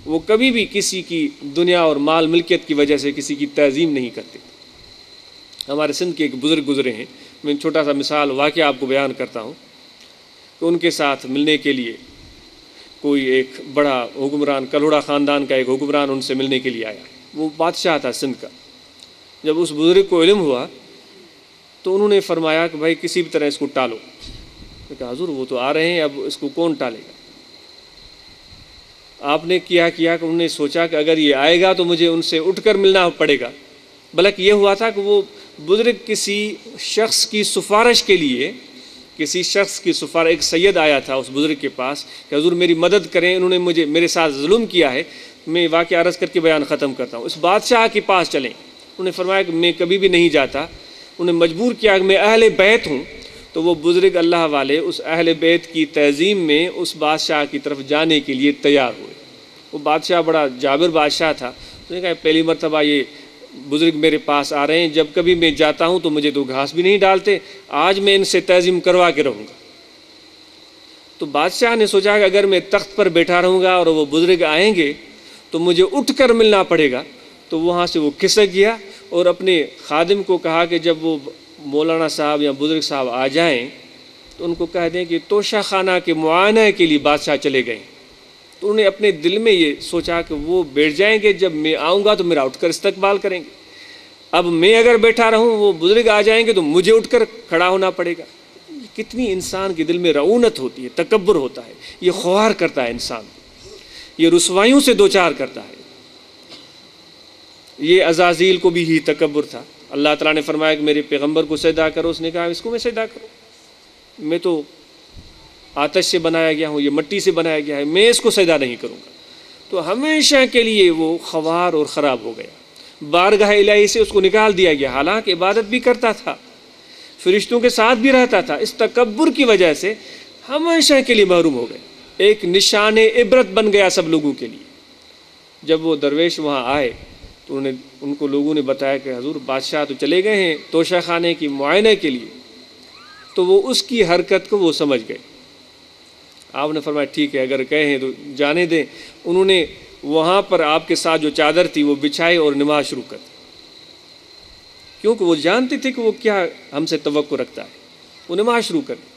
وہ کبھی بھی کسی کی دنیا اور مال ملکیت کی وجہ سے کسی کی تعظیم نہیں کرتے۔ ہمارے سندھ کے ایک بزرگ گزرے ہیں، میں چھوٹا سا مثال واقعہ آپ کو بیان کرتا ہوں کہ ان کے ساتھ ملنے کے لیے کوئی ایک بڑا حکمران، کلوڑا خاندان کا ایک حکمران ان سے ملنے کے لیے آیا۔ وہ بادشاہ تھا سندھ کا۔ جب اس بزرگ کو علم ہوا تو انہوں نے فرمایا کہ بھائی کسی بھی طرح اس کو ٹالو۔ میں کہا حضور وہ تو آ رہے ہیں، اب اس کو کون ٹالے گا؟ آپ نے کیا کہ انہوں نے سوچا کہ اگر یہ آئے گا تو مجھے ان سے اٹھ کر ملنا پڑے گا۔ بلکہ یہ ہوا تھا کہ وہ بزرگ کسی شخص کی سفارش کے لیے، ایک سید آیا تھا اس بزرگ کے پاس کہ حضور میری مدد کریں، انہوں نے میرے ساتھ ظلم کیا ہے، میں واقعہ عرض کر کے بیان ختم کرتا ہوں۔ اس بادشاہ کے پاس چلیں۔ انہوں نے فرمایا کہ میں کبھی بھی نہیں جاتا۔ انہوں نے مجبور کیا کہ میں اہل بیت ہوں، تو وہ بزرگ اللہ والے اس اہل بیت کی تعظیم میں اس بادشاہ کی طرف جانے کے لیے تیار ہوئے۔ وہ بادشاہ بڑا جابر بادشاہ تھا، اس نے کہا پہلی مرتبہ یہ بزرگ میرے پاس آ رہے ہیں، جب کبھی میں جاتا ہوں تو مجھے تو گھاس بھی نہیں ڈالتے، آج میں ان سے تعظیم کروا کے رہوں گا۔ تو بادشاہ نے سوچا کہ اگر میں تخت پر بیٹھا رہوں گا اور وہ بزرگ آئیں گے تو مجھے اٹھ کر ملنا پڑے گا۔ تو وہاں سے وہ کھسک گیا اور اپنے خادم کو کہا کہ جب وہ مولانا صاحب یا بزرگ صاحب آ جائیں تو ان کو کہہ دیں کہ توشہ خانہ کے معائنہ کے لیے بادشاہ چلے گئے. تو انہوں نے اپنے دل میں یہ سوچا کہ وہ بیٹھ جائیں گے، جب میں آؤں گا تو میرا اٹھ کر استقبال کریں گے. اب میں اگر بیٹھا رہوں، وہ بزرگ آ جائیں گے تو مجھے اٹھ کر کھڑا ہونا پڑے گا. کتنی انسان کے دل میں رعونت ہوتی ہے، تکبر ہوتا ہے. یہ خوار کرتا ہے انسان، یہ رسوائیوں سے دوچار کرتا ہے. یہ عزازیل کو بھی ہی تکبر تھا. اللہ تعالیٰ نے فرمایا کہ میرے پیغمبر کو سجدہ کرو، اس نے کہا اس کو میں سجدہ کروں، میں تو آتش سے بنایا گیا ہوں، یہ مٹی سے بنایا گیا ہے، میں اس کو سجدہ نہیں کروں گا. تو ہمیشہ کے لیے وہ خوار اور خراب ہو گیا. بارگاہ الہی سے اس کو نکال دیا گیا، حالانکہ عبادت بھی کرتا تھا، فرشتوں کے ساتھ بھی رہتا تھا. اس تکبر کی وجہ سے ہمیشہ کے لیے محروم ہو گئے. ایک نشان عبرت بن گیا سب لوگوں کے لیے. جب وہ درویش وہاں آئے تو ان کو لوگوں نے بتایا کہ حضور بادشاہ تو چلے گئے ہیں توشہ خانے کی معائنے کے لیے. تو وہ اس کی حرکت کو وہ سمجھ گئے. آپ نے فرمایا ٹھیک ہے، اگر کہے ہیں تو جانے دیں. انہوں نے وہاں پر آپ کے ساتھ جو چادر تھی وہ بچھائی اور نماز شروع کر دی، کیونکہ وہ جانتے تھے کہ وہ کیا ہم سے توقع رکھتا ہے. وہ نماز شروع کر دی.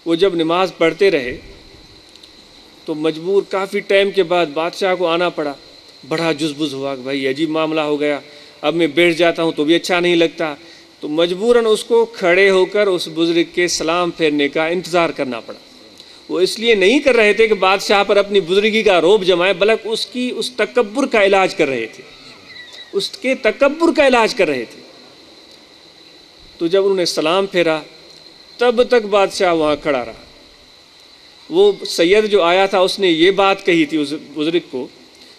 وہ جب نماز پڑھتے رہے تو مجبور کافی ٹائم کے بعد بادشاہ کو آنا پڑا. بڑا جزبز ہوا کہ بھائی عجیب معاملہ ہو گیا، اب میں بیٹھ جاتا ہوں تو بھی اچھا نہیں لگتا. تو مجبوراً اس کو کھڑے ہو کر اس بزرگ کے سلام پھیرنے کا انتظار کرنا پڑا. وہ اس لیے نہیں کر رہے تھے کہ بادشاہ پر اپنی بزرگی کا روب جمائے، بلکہ اس تکبر کا علاج کر رہے تھے، اس کے تکبر کا علاج کر رہے تھے. تو جب انہوں نے سلام پھیرا تب تک بادشاہ وہاں کھڑا رہا. وہ سید جو آیا تھا اس نے یہ بات کہی تھی اس بزرگ کو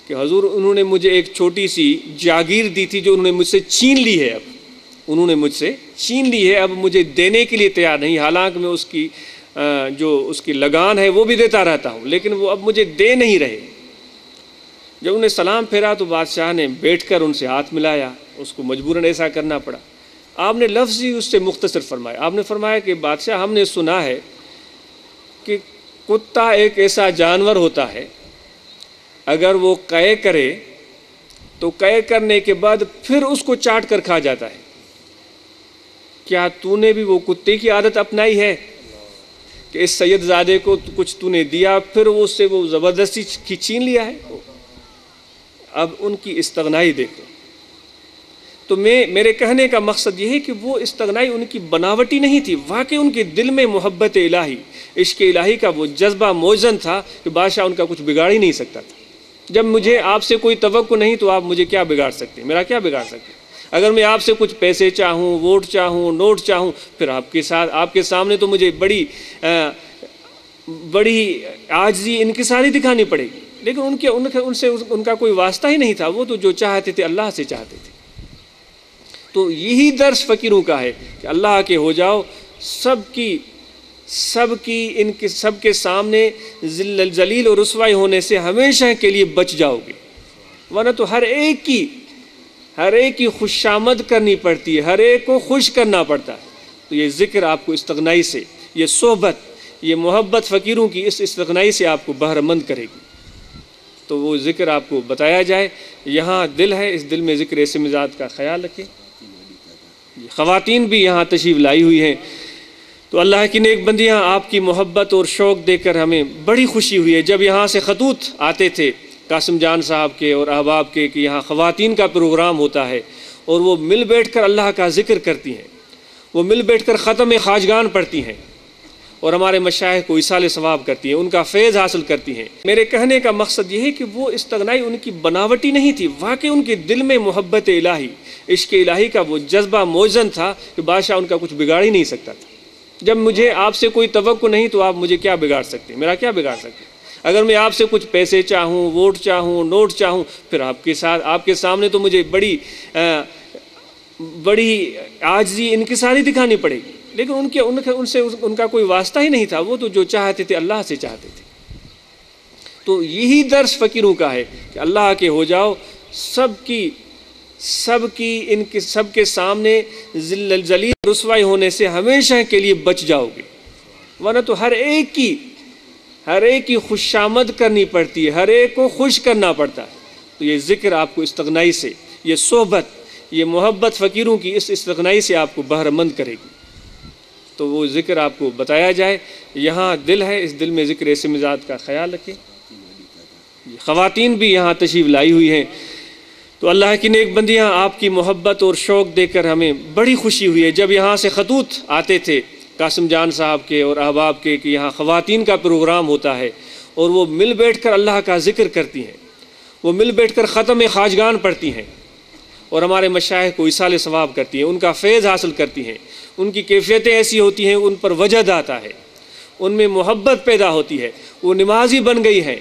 کہ حضور انہوں نے مجھے ایک چھوٹی سی جاگیر دی تھی جو انہوں نے مجھ سے چھین لی ہے. اب انہوں نے مجھ سے چھین لی ہے، اب مجھے دینے کے لیے تیار نہیں، حالانکہ میں اس کی لگان ہے وہ بھی دیتا رہتا ہوں، لیکن وہ اب مجھے دے نہیں رہے. جب انہیں سلام پھیرا تو بادشاہ نے بیٹھ کر ان سے ہاتھ ملایا. اس کو مجبوراً ایسا کرنا پڑا. آپ نے لفظ ہی اس سے مختصر فرمایا. آپ نے فرمایا کہ بادشاہ ہم نے سنا ہے کہ کتا ایک ایسا جانور ہوتا ہے، اگر وہ قے کرے تو قے کرنے کے بعد پھر اس کو چاٹ کر کھا جاتا ہے. کیا تو نے بھی وہ کتے کی عادت اپنائی ہے کہ اس سید زادے کو کچھ تو نے دیا پھر اس سے وہ زبردستی چھین لیا ہے؟ اب ان کی استغنائی دیکھو. تو میرے کہنے کا مقصد یہ ہے کہ وہ استغنائی ان کی بناوٹی نہیں تھی، واقعی ان کے دل میں محبت الہی، عشق الہی کا وہ جذبہ موزن تھا کہ بادشاہ ان کا کچھ بگاڑ ہی نہیں سکتا تھا. جب مجھے آپ سے کوئی توقع نہیں تو آپ مجھے کیا بگاڑ سکتے ہیں؟ میرا کیا بگاڑ سکتے ہیں؟ اگر میں آپ سے کچھ پیسے چاہوں، ووٹ چاہوں، نوٹ چاہوں، پھر آپ کے سامنے تو مجھے بڑی عاجزی انکساری دکھانی پڑے گی. لیکن ان کا کوئی واسطہ ہی نہیں تھا. وہ تو جو چاہتے تھے اللہ سے چاہتے تھے. تو یہی درس فقیروں کا ہے کہ اللہ کے ہو جاؤ، سب کے سامنے ذلیل اور رسوائی ہونے سے ہمیشہ کے لیے بچ جاؤ گے. ورنہ تو ہر ایک کی خوشامد کرنی پڑتی ہے، ہر ایک کو خوش کرنا پڑتا ہے. تو یہ ذکر آپ کو استغنائی سے، یہ صحبت، یہ محبت فقیروں کی اس استغنائی سے آپ کو بہرہ مند کرے گی. تو وہ ذکر آپ کو بتایا جائے. یہاں دل ہے، اس دل میں ذکر اسم ذات کا خیال رکھیں. خواتین بھی یہاں تشریف لائی ہوئی ہیں. تو اللہ کی نیک بندیاں، آپ کی محبت اور شوق دیکھ کر ہمیں بڑی خوشی ہوئی ہے. جب یہاں سے خطوط آتے تھے قاسم جان صاحب کے اور احباب کے کہ یہاں خواتین کا پروگرام ہوتا ہے اور وہ مل بیٹھ کر اللہ کا ذکر کرتی ہیں، وہ مل بیٹھ کر ختم خواجگان پڑھتی ہیں اور ہمارے مشائخ کو ایصال ثواب کرتی ہیں، ان کا فیض حاصل کرتی ہیں. میرے کہنے کا مقصد یہ ہے کہ وہ استغنائی ان کی بناوٹی نہیں تھی، واقعی ان کے دل میں محبت الہی، عشق الہی کا وہ جذبہ موزن تھا کہ بادشاہ ان کا کچھ بگاڑ ہی نہیں سکتا تھا. جب مجھے آپ سے کوئی توقع نہیں تو آپ مجھے کیا بگاڑ سکتے ہیں؟ میرا کیا بگاڑ سکتے ہیں؟ اگر میں آپ سے کچھ پیسے چاہوں، ووٹ چاہوں، نوٹ چاہوں، پھر آپ کے سامنے تو مجھے بڑی عاجزی انکساری دکھانی پڑے گی. لیکن ان کا کوئی واسطہ ہی نہیں تھا. وہ تو جو چاہتے تھے اللہ سے چاہتے تھے. تو یہی درس فقیروں کا ہے کہ اللہ کے ہو جاؤ، سب کے سامنے ذلیل رسوائی ہونے سے ہمیشہ کے لیے بچ جاؤ گے. ورنہ تو ہر ایک کی خوشامد کرنی پڑتی ہے، ہر ایک کو خوش کرنا پڑتا ہے. تو یہ ذکر آپ کو استغنائی سے، یہ صحبت، یہ محبت فقیروں کی اس استغنائی سے آپ کو بہرہ مند کرے گی. تو وہ ذکر آپ کو بتایا جائے۔ یہاں دل ہے، اس دل میں ذکر اسم ذات کا خیال رکھیں۔ خواتین بھی یہاں تشریف لائی ہوئی ہیں، تو اللہ کی نیک بندیاں، آپ کی محبت اور شوق دیکھ کر ہمیں بڑی خوشی ہوئی ہے۔ جب یہاں سے خطوط آتے تھے قاسم جان صاحب کے اور احباب کے کہ یہاں خواتین کا پروگرام ہوتا ہے اور وہ مل بیٹھ کر اللہ کا ذکر کرتی ہیں، وہ مل بیٹھ کر ختم خواجگان پڑھتی ہیں اور ہمارے مشائخ کو ایصال ثواب کرتی ہیں، ان کا فیض حاصل کرتی ہیں، ان کی کیفیتیں ایسی ہوتی ہیں، ان پر وجد آتا ہے، ان میں محبت پیدا ہوتی ہے، وہ نمازی بن گئی ہیں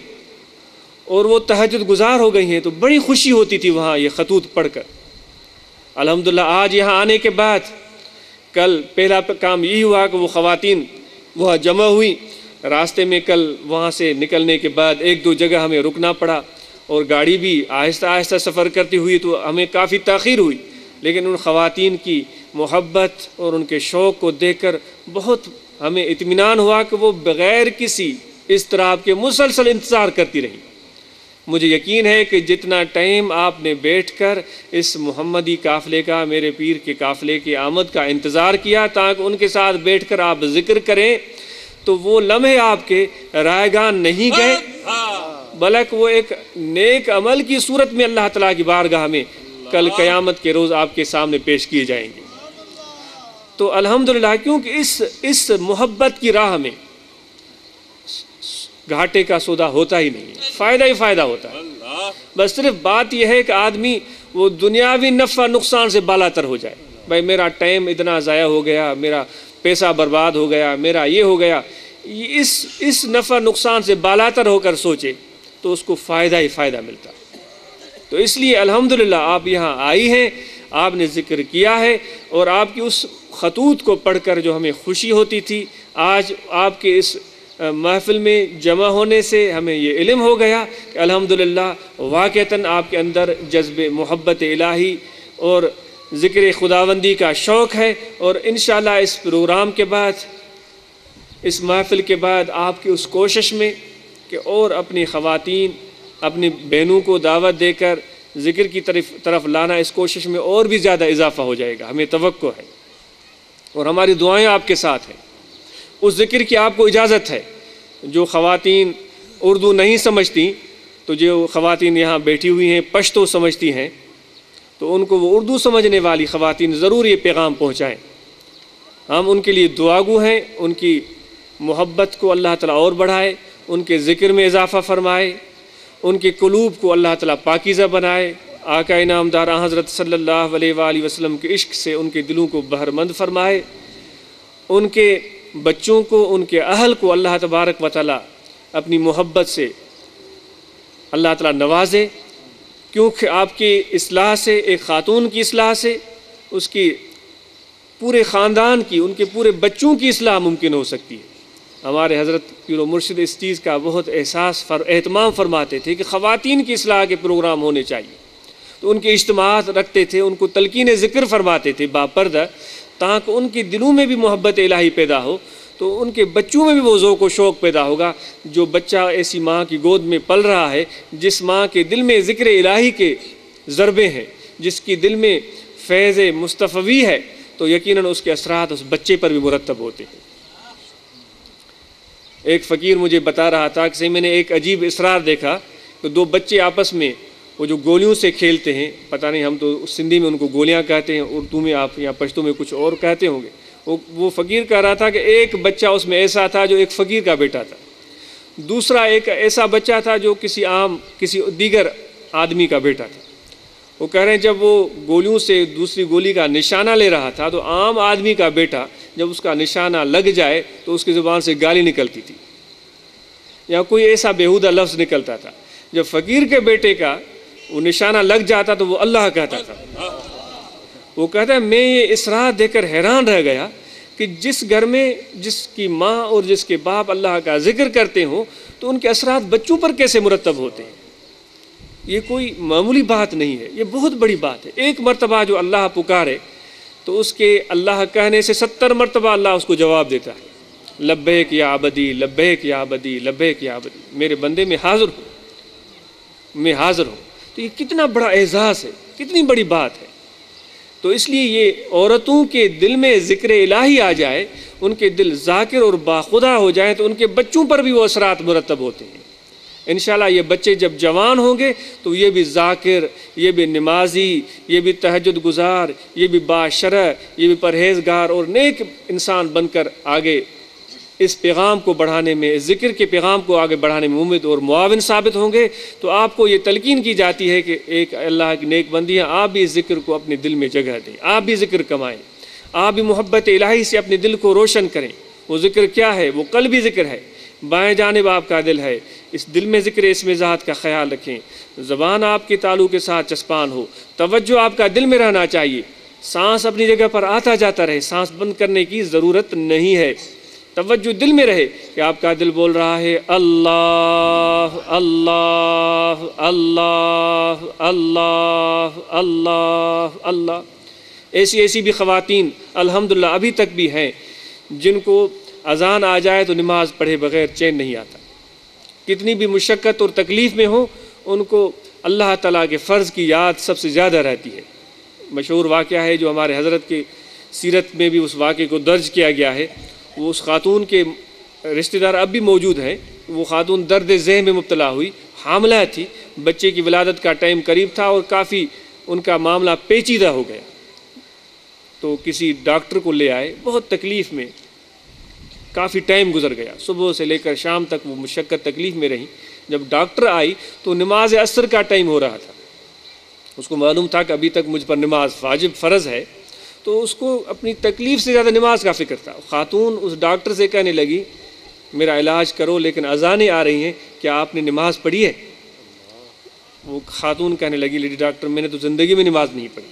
اور وہ تہجد گزار ہو گئی ہیں، تو بڑی خوشی ہوتی تھی وہاں یہ خطوط پڑھ کر۔ الحمدللہ آج یہاں آنے کے بعد کل پہلا کام یہی ہوا کہ وہ خواتین وہاں جمع ہوئی۔ راستے میں کل وہاں سے نکلنے کے بعد ایک دو جگہ ہمیں رکنا پڑا اور گاڑی بھی آہستہ آہستہ سفر کرتی ہوئی تو ہمیں کافی تاخیر ہوئی، لیکن ان خواتین کی محبت اور ان کے شوق کو دیکھ کر بہت ہمیں اطمینان ہوا کہ وہ بغیر کسی اضطراب کے مسلسل انتظار کرتی رہی۔ مجھے یقین ہے کہ جتنا ٹائم آپ نے بیٹھ کر اس محمدی قافلے کا، میرے پیر کے قافلے کی آمد کا انتظار کیا تاکہ ان کے ساتھ بیٹھ کر آپ ذکر کریں، تو وہ لمحے آپ کے رائگان نہیں گئے، بلکہ وہ ایک نیک عمل کی صورت میں اللہ تعالیٰ کی بارگاہ میں کل قیامت کے روز آپ کے سامنے پیش کیے جائیں گے۔ تو الحمدللہ، کیونکہ اس محبت کی راہ میں گھاٹے کا سودا ہوتا ہی نہیں ہے، فائدہ ہی فائدہ ہوتا ہے۔ بس صرف بات یہ ہے کہ آدمی وہ دنیاوی نفع نقصان سے بالاتر ہو جائے، بھائی میرا ٹائم اتنا ضائع ہو گیا، میرا پیسہ برباد ہو گیا، میرا یہ ہو گیا، اس نفع نقصان سے بالاتر ہو کر سوچے تو اس کو فائدہ ہی فائدہ ملتا۔ تو اس لیے الحمدللہ آپ یہاں آئی ہیں، آپ نے ذکر کیا ہے، اور آپ کی اس خطوط کو پڑھ کر جو ہمیں خوشی ہوتی تھی، آج آپ کے اس محفل میں جمع ہونے سے ہمیں یہ علم ہو گیا کہ الحمدللہ واقعتاً آپ کے اندر جذب محبت الہی اور ذکر خداوندی کا شوق ہے، اور انشاءاللہ اس پروگرام کے بعد، اس محفل کے بعد آپ کی اس کوشش میں کہ اور اپنی خواتین، اپنی بہنوں کو دعوت دے کر ذکر کی طرف لانا، اس کوشش میں اور بھی زیادہ اضافہ ہو جائے گا، ہمیں توقع ہے، اور ہماری دعائیں آپ کے ساتھ ہیں۔ اس ذکر کی آپ کو اجازت ہے۔ جو خواتین اردو نہیں سمجھتی، تو جو خواتین یہاں بیٹھی ہوئی ہیں پشتو سمجھتی ہیں، تو ان کو وہ اردو سمجھنے والی خواتین ضرور یہ پیغام پہنچائیں۔ ہم ان کے لیے دعاگو ہیں، ان کی محبت کو اللہ تعالیٰ اور بڑھائے، ان کے ذکر میں اضافہ فرمائے، ان کے قلوب کو اللہ تعالیٰ پاکیزہ بنائے، آقا انعامدار حضرت صلی اللہ علیہ وآلہ وسلم کے عشق سے ان کے دلوں کو بہرمند فرمائے، ان کے بچوں کو، ان کے اہل کو اللہ تبارک و تعالیٰ اپنی محبت سے اللہ تعالیٰ نوازے، کیونکہ آپ کی اصلاح سے، ایک خاتون کی اصلاح سے، اس کی پورے خاندان کی، ان کے پورے بچوں کی اصلاح ممکن ہو سکتی ہے۔ ہمارے حضرت پیر و مرشد اس چیز کا بہت اہتمام فرماتے تھے کہ خواتین کی اصلاح کے پروگرام ہونے چاہیے، تو ان کے اجتماعات رکھتے تھے، ان کو تلقین ذکر فرماتے تھے باپردہ، تاکہ ان کے دلوں میں بھی محبت الہی پیدا ہو، تو ان کے بچوں میں بھی وہ ذوق و شوق پیدا ہوگا۔ جو بچہ ایسی ماں کی گود میں پل رہا ہے، جس ماں کے دل میں ذکر الہی کے ضربے ہیں، جس کی دل میں فیض مصطفی ہے، تو یقیناً اس کے اثرات اس بچے پر بھی مرتب ہوتے ہیں۔ ایک فقیر مجھے بتا رہا تھا کہ میں نے ایک عجیب اسرار دیکھا کہ دو بچے آپس میں وہ جو گولیوں سے کھیلتے ہیں، پتہ نہیں ہم تو سندھی میں ان کو گولیاں کہتے ہیں، اردو میں آپ یا پشتو میں کچھ اور کہتے ہوں گے۔ وہ فقیر کہہ رہا تھا کہ ایک بچہ اس میں ایسا تھا جو ایک فقیر کا بیٹا تھا، دوسرا ایک ایسا بچہ تھا جو کسی دیگر آدمی کا بیٹا تھا۔ وہ کہہ رہے ہیں جب وہ گولیوں سے دوسری گولی کا نشانہ لے رہا تھا تو عام آدمی کا بیٹا جب اس کا نشانہ لگ جائے تو اس کی زبان سے گالی نکلتی تھی یا کوئی ایسا بیہودہ لفظ نکلتا تھا، جب فقیر کے بیٹے کا وہ نشانہ لگ جاتا تو وہ اللہ کہتا تھا۔ وہ کہتا ہے میں یہ اسرار دیکھ کر حیران رہ گیا کہ جس گھر میں جس کی ماں اور جس کے باپ اللہ کا ذکر کرتے ہوں تو ان کے اثرات بچوں پر کیسے مرتب ہوتے ہیں۔ یہ کوئی معمولی بات نہیں ہے، یہ بہت بڑی بات ہے۔ ایک مرتبہ جو اللہ پکارے تو اس کے اللہ کہنے سے 70 مرتبہ اللہ اس کو جواب دیتا ہے، لبیک یا عبدی، لبیک یا عبدی، لبیک یا عبدی، میرے بندے میں حاضر ہوں، میں حاضر ہوں۔ تو یہ کتنا بڑا اعزاز ہے، کتنی بڑی بات ہے۔ تو اس لیے یہ عورتوں کے دل میں ذکر الہی آ جائے، ان کے دل ذاکر اور باخدا ہو جائیں تو ان کے بچوں پر بھی وہ اثرات مرتب ہوتے ہیں۔ انشاءاللہ یہ بچے جب جوان ہوں گے تو یہ بھی ذاکر، یہ بھی نمازی، یہ بھی تہجد گزار، یہ بھی باشرع، یہ بھی پرہیزگار اور نیک انسان بن کر آگے اس پیغام کو بڑھانے میں، ذکر کے پیغام کو آگے بڑھانے میں ممد اور معاون ثابت ہوں گے۔ تو آپ کو یہ تلقین کی جاتی ہے کہ ایک اللہ کی نیک بندی ہیں، آپ بھی اس ذکر کو اپنے دل میں جگہ دیں، آپ بھی ذکر کمائیں، آپ بھی محبت الہی سے اپنے دل کو روشن کریں۔ وہ ذکر کیا ہے؟ وہ قلبی ذکر ہے، بائیں جانب آپ کا دل ہے، اس دل میں ذکر اسم ذات کا خیال رکھیں، زبان آپ کے تعلق کے ساتھ چسپان ہو، توجہ آپ کا دل میں رہنا چاہیے، سانس اپنی جگہ پر آتا جاتا رہے، سانس بند کرنے کی ضرورت نہیں ہے، توجہ دل میں رہے کہ آپ کا دل بول رہا ہے اللہ اللہ اللہ اللہ اللہ اللہ۔ ایسی بھی خواتین الحمدللہ ابھی تک بھی ہیں جن کو اذان آ جائے تو نماز پڑھے بغیر چین نہیں آتا، کتنی بھی مشقت اور تکلیف میں ہو ان کو اللہ تعالیٰ کے فرض کی یاد سب سے زیادہ رہتی ہے۔ مشہور واقعہ ہے جو ہمارے حضرت کے سیرت میں بھی اس واقعے کو درج کیا گیا ہے۔ وہ اس خاتون کے رشتہ دار اب بھی موجود ہیں، وہ خاتون درد ذہن میں مبتلا ہوئی، حاملہ تھی، بچے کی ولادت کا ٹائم قریب تھا اور کافی ان کا معاملہ پیچیدہ ہو گیا، تو کسی ڈاکٹر کو لے آئے، بہت تکلیف میں، کافی ٹائم گزر گیا، صبح سے لے کر شام تک وہ مشقت تکلیف میں رہی۔ جب ڈاکٹر آئی تو نماز عصر کا ٹائم ہو رہا تھا، اس کو معلوم تھا کہ ابھی تک مجھ پر نماز واجب فرض ہے، تو اس کو اپنی تکلیف سے زیادہ نماز کا فکر تھا۔ خاتون اس ڈاکٹر سے کہنے لگی میرا علاج کرو لیکن اذانیں آ رہی ہیں، کیا آپ نے نماز پڑھی ہے؟ وہ خاتون کہنے لگی لیڈی ڈاکٹر میں نے تو زندگی میں نماز نہیں پڑھی۔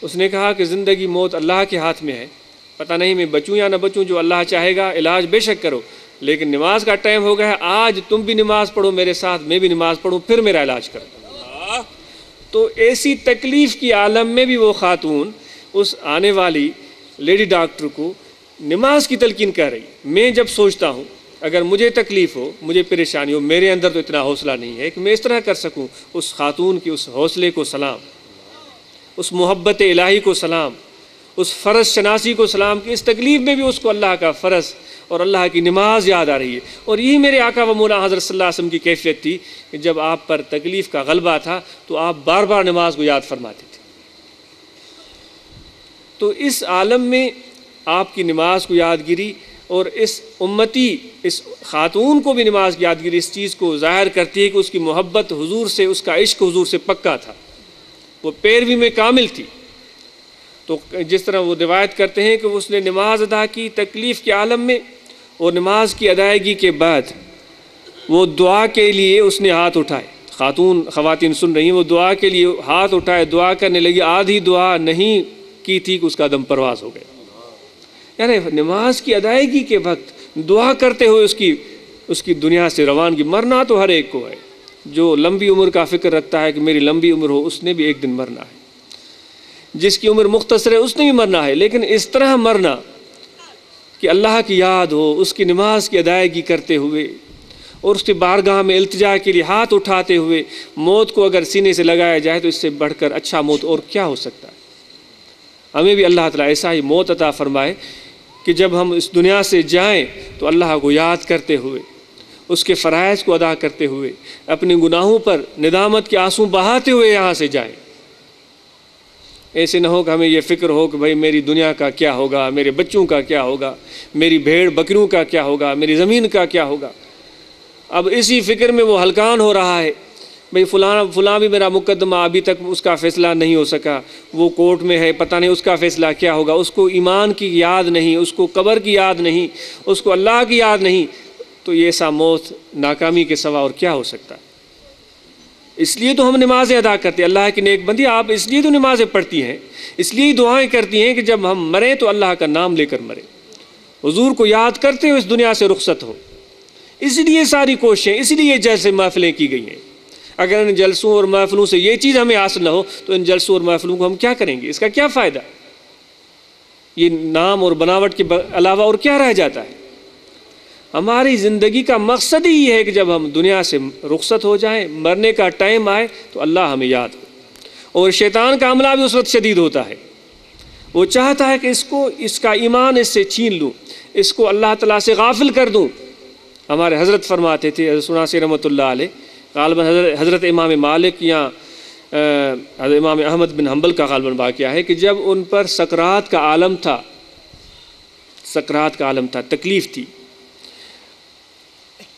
اس نے کہا کہ زندگی موت اللہ کے ہاتھ میں ہے، پتہ نہیں میں بچوں یا نہ بچوں، جو اللہ چاہے گا علاج بے شک کرو، لیکن نماز کا ٹائم ہو گیا ہے، آج تم بھی نماز پڑھو میرے ساتھ، میں بھی نماز پڑھوں، پھر میرا علاج کرو۔ تو ایسی تکلیف کی عالم میں بھی وہ خاتون اس آنے والی لیڈی ڈاکٹر کو نماز کی تلقین کر رہی۔ میں جب سوچتا ہوں اگر مجھے تکلیف ہو، مجھے پریشانی ہو، میرے اندر تو اتنا حوصلہ نہیں ہے کہ میں اس طرح کر سکوں، اس خاتون کی اس حوصلے کو سلام، اس محبت الہی کو سلام، اس فرض شناسی کو سلام کہ اس تکلیف میں بھی اس کو اللہ کا فرض اور اللہ کی نماز یاد آ رہی ہے۔ اور یہی میرے آقا و مولا حضرت صلی اللہ علیہ وسلم کی کیفیت تھی کہ جب آپ پر تکلیف کا غلبہ تھا تو آپ بار بار نماز کو یاد فرماتے تھے۔ تو اس عالم میں آپ کی نماز کو یادگیری اور اس امتی، اس خاتون کو بھی نماز کی یادگیری اس چیز کو ظاہر کرتی ہے کہ اس کی محبت حضور سے، اس کا عشق حضور سے پکا تھا، وہ پیروی میں کامل تھی۔ تو جس طرح وہ روایت کرتے ہیں کہ اس نے نماز ادا کی تکلیف کے عالم میں، اور نماز کی ادائیگی کے بعد وہ دعا کے لیے اس نے ہاتھ اٹھائے، خواتین سن رہی ہیں، وہ دعا کے لیے ہاتھ اٹھائے، دعا کرنے لگی، آدھی دعا نہیں کی تھی کہ اس کا دم پرواز ہو گیا۔ یعنی نماز کی ادائیگی کے وقت دعا کرتے ہوئے اس کی دنیا سے روانگی۔ مرنا تو ہر ایک کو ہے، جو لمبی عمر کا فکر رکھتا ہے کہ میری لمبی عمر ہو، اس نے بھی ایک دن مرنا ہے، جس کی عمر مختصر ہے اس نے بھی مرنا ہے، لیکن اس طرح مرنا کہ اللہ کی یاد ہو، اس کی نماز کی ادائیگی کرتے ہوئے اور اس کی بارگاہ میں التجا کے لیے ہاتھ اٹھاتے ہوئے موت کو اگر سینے سے لگایا جائے تو اس سے بڑھ کر اچھا موت اور کیا ہو سکتا ہے۔ ہمیں بھی اللہ تعالیٰ ایسا ہی موت عطا فرمائے کہ جب ہم اس دنیا سے جائیں تو اللہ کو یاد کرتے ہوئے، اس کے فرائض کو ادا کرتے ہوئے، اپنے گناہوں پر ندامت کے آنسو بہاتے ہوئے یہاں سے جائیں۔ ایسے نہ ہو کہ ہمیں یہ فکر ہو کہ بھئی میری دنیا کا کیا ہوگا، میرے بچوں کا کیا ہوگا، میری بھیڑ بکریوں کا کیا ہوگا، میری زمین کا کیا ہوگا۔ اب اسی فکر میں وہ ہلکان ہو رہا ہے، بھئی فلاں بھی میرا مقدمہ ابھی تک اس کا فیصلہ نہیں ہو سکا، وہ کورٹ میں ہے، پتہ نہیں اس کا فیصلہ کیا ہوگا، اس کو ایمان کی یاد نہیں، اس کو قبر کی یاد نہیں، اس کو اللہ کی یاد نہیں، تو یہ ایسا موت ناکامی کے سوا اور کیا ہو سکتا ہے۔ اس لیے تو ہم نمازیں ادا کرتے ہیں، اللہ کی نیک بندی آپ اس لیے تو نمازیں پڑھتی ہیں، اس لیے دعائیں کرتی ہیں کہ جب ہم مریں تو اللہ کا نام لے کر مریں، حضور کو یاد کرتے ہوئے اس دنیا سے رخصت ہو۔ اس لیے ساری کوششیں، اس لیے جلسے محفلیں کی گئی ہیں۔ اگر ان جلسوں اور محفلوں سے یہ چیز ہمیں حاصل نہ ہو تو ان جلسوں اور محفلوں کو ہم کیا کریں گے، اس کا کیا فائدہ؟ یہ نام اور بناوٹ کے علاوہ اور کیا رہ جاتا ہے؟ ہماری زندگی کا مقصد ہی یہ ہے کہ جب ہم دنیا سے رخصت ہو جائیں، مرنے کا ٹائم آئے تو اللہ ہمیں یاد ہو، اور شیطان کا عملہ بھی اس وقت شدید ہوتا ہے، وہ چاہتا ہے کہ اس کا ایمان اس سے چھین لوں، اس کو اللہ تعالیٰ سے غافل کر دوں۔ ہمارے حضرت فرماتے تھے، حضرت سناسی رحمۃ اللہ علیہ، غالباً حضرت امام مالک یا حضرت امام احمد بن حنبل کا غالباً واقعہ ہے کہ جب ان پر سکرات کا عالم تھا، تکلیف تھی،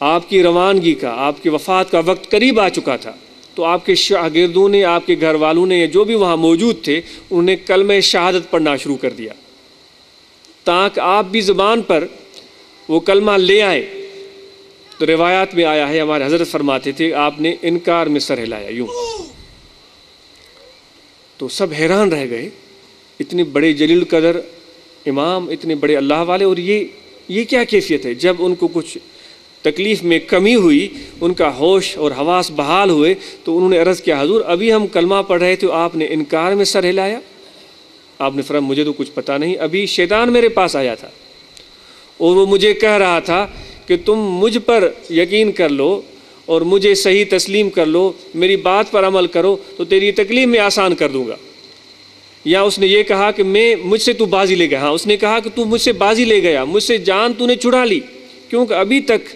آپ کی روانگی کا، آپ کی وفات کا وقت قریب آ چکا تھا، تو آپ کے شاگردوں نے، آپ کے گھر والوں نے، جو بھی وہاں موجود تھے، انہوں نے کلمہ شہادت پڑھنا شروع کر دیا تاکہ آپ بھی زبان پر وہ کلمہ لے آئے۔ تو روایات میں آیا ہے، ہمارے حضرت فرماتے تھے آپ نے انکار میں سر ہلایا یوں، تو سب حیران رہ گئے، اتنے بڑے جلیل قدر امام، اتنے بڑے اللہ والے، اور یہ کیا کیفیت ہے؟ جب ان کو کچھ تکلیف میں کمی ہوئی، ان کا ہوش اور حواس بحال ہوئے، تو انہوں نے عرض کیا حضور ابھی ہم کلمہ پڑھ رہے تھے، آپ نے انکار میں سر ہلایا۔ آپ نے فرمایا مجھے تو کچھ پتہ نہیں، ابھی شیطان میرے پاس آیا تھا اور وہ مجھے کہہ رہا تھا کہ تم مجھ پر یقین کر لو اور مجھے صحیح تسلیم کر لو، میری بات پر عمل کرو تو تیری تکلیف میں آسان کر دوں گا۔ یا اس نے یہ کہا کہ مجھ سے تو بازی لے گیا، ہاں اس نے کہا کہ تو مجھ سے بازی لے گیا، مجھ سے جان تو نے چھڑا لی، کیونکہ ابھی تک